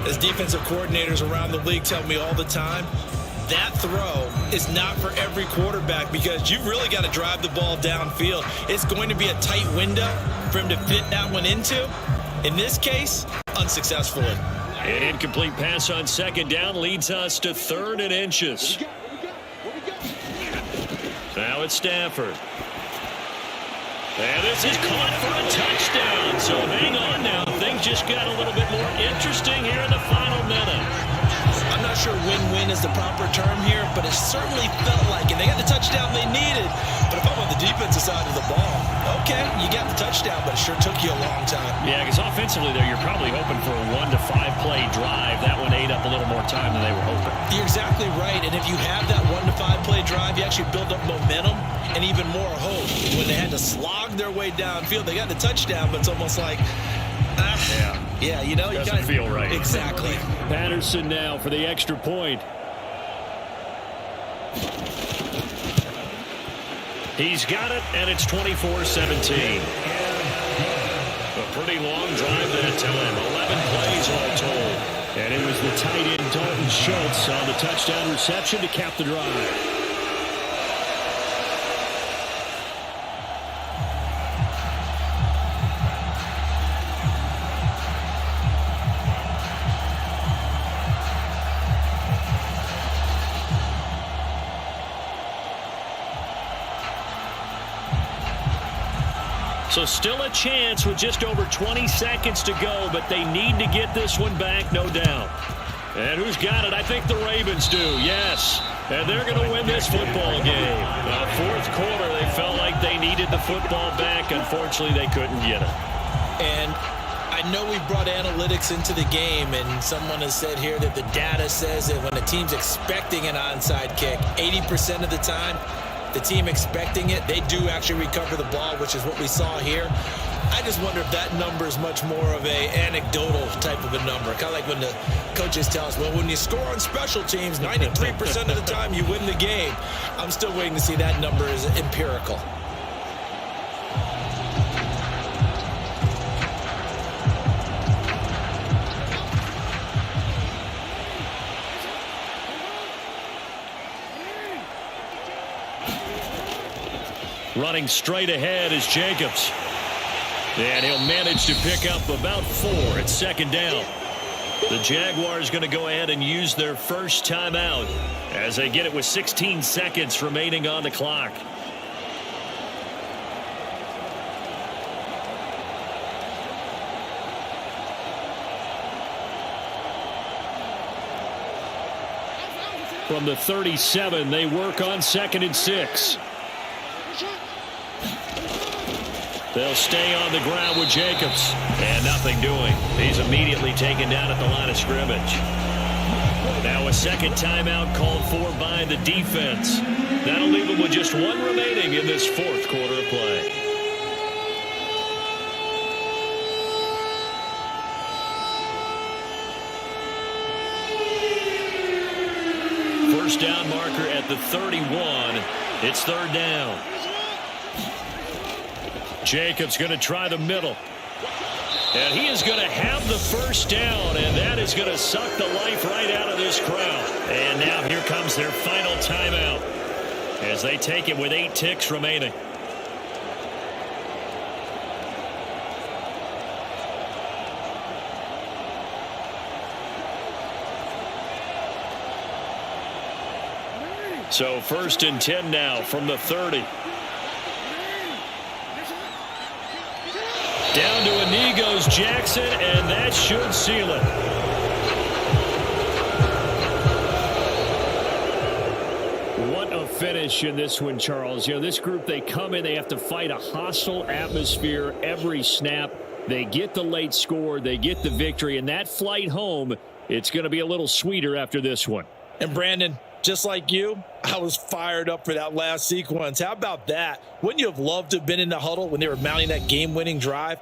As defensive coordinators around the league tell me all the time, that throw is not for every quarterback because you've really got to drive the ball downfield. It's going to be a tight window for him to fit that one into. In this case, unsuccessfully.
An incomplete pass on 2nd down leads us to 3rd and inches. Now it's Stafford. And this is caught for a touchdown. So hang on now. Things just got a little bit more interesting here in the final minute.
I'm not sure win-win is the proper term here, but it certainly felt like it. They got the touchdown they needed. But if I'm on the defensive side of the ball, okay, you got the touchdown, but it sure took you a long time.
Yeah, because offensively there, you're probably hoping for a 1 to 5 play drive. That one ate up a little more time than they were hoping.
You're exactly right. And if you have that 1 to 5 play drive, you actually build up momentum and even more hope. When they had to slog their way downfield, they got the touchdown, but it's almost like, yeah, you know,
doesn't feel right.
Exactly.
Patterson now for the extra point. He's got it, and it's 24-17. A pretty long drive that time. 11 plays all told. And it was the tight end Dalton Schultz on the touchdown reception to cap the drive. So still a chance with just over 20 seconds to go, but they need to get this one back, no doubt. And who's got it? I think the Ravens do, yes. And they're going to win this football game. Fourth quarter, they felt like they needed the football back. Unfortunately, they couldn't get it.
And I know we brought analytics into the game, and someone has said here that the data says that when a team's expecting an onside kick, 80% of the time, the team expecting it, they do actually recover the ball, which is what we saw here. I just wonder if that number is much more of a anecdotal type of a number. Kind of like when the coaches tell us, well, when you score on special teams, 93% of the time you win the game. I'm still waiting to see that number is empirical.
Running straight ahead is Jacobs. And he'll manage to pick up about 4 at second down. The Jaguars going to go ahead and use their first timeout as they get it with 16 seconds remaining on the clock. From the 37, they work on 2nd and 6. They'll stay on the ground with Jacobs. And nothing doing. He's immediately taken down at the line of scrimmage. Now a second timeout called for by the defense. That'll leave them with just 1 remaining in this fourth quarter of play. First down marker at the 31. It's 3rd down. Jacobs going to try the middle. And he is going to have the first down, and that is going to suck the life right out of this crowd. And now here comes their final timeout as they take it with 8 ticks remaining. So 1st and 10 now from the 30. Down to a knee goes Jackson, and that should seal it. What a finish in this one, Charles. You know, this group, they come in, they have to fight a hostile atmosphere every snap. They get the late score, they get the victory, and that flight home, it's going to be a little sweeter after this one.
And Brandon, just like you, I was fired up for that last sequence. How about that? Wouldn't you have loved to have been in the huddle when they were mounting that game-winning drive?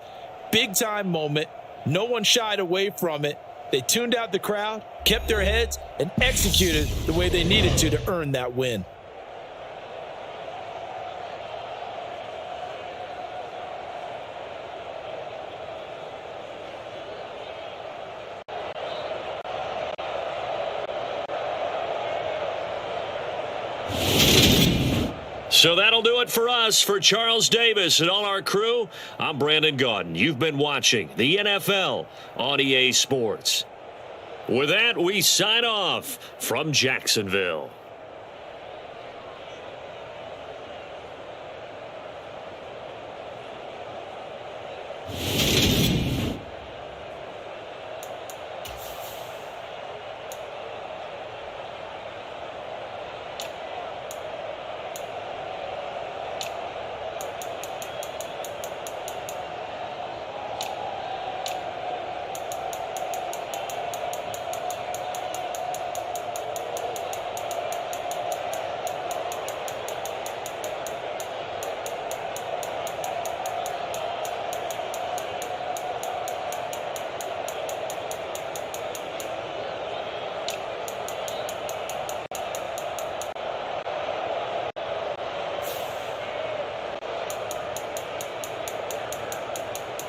Big-time moment. No one shied away from it. They tuned out the crowd, kept their heads, and executed the way they needed to earn that win.
So that'll do it for us. For Charles Davis and all our crew, I'm Brandon Gaudin. You've been watching the NFL on EA Sports. With that, we sign off from Jacksonville.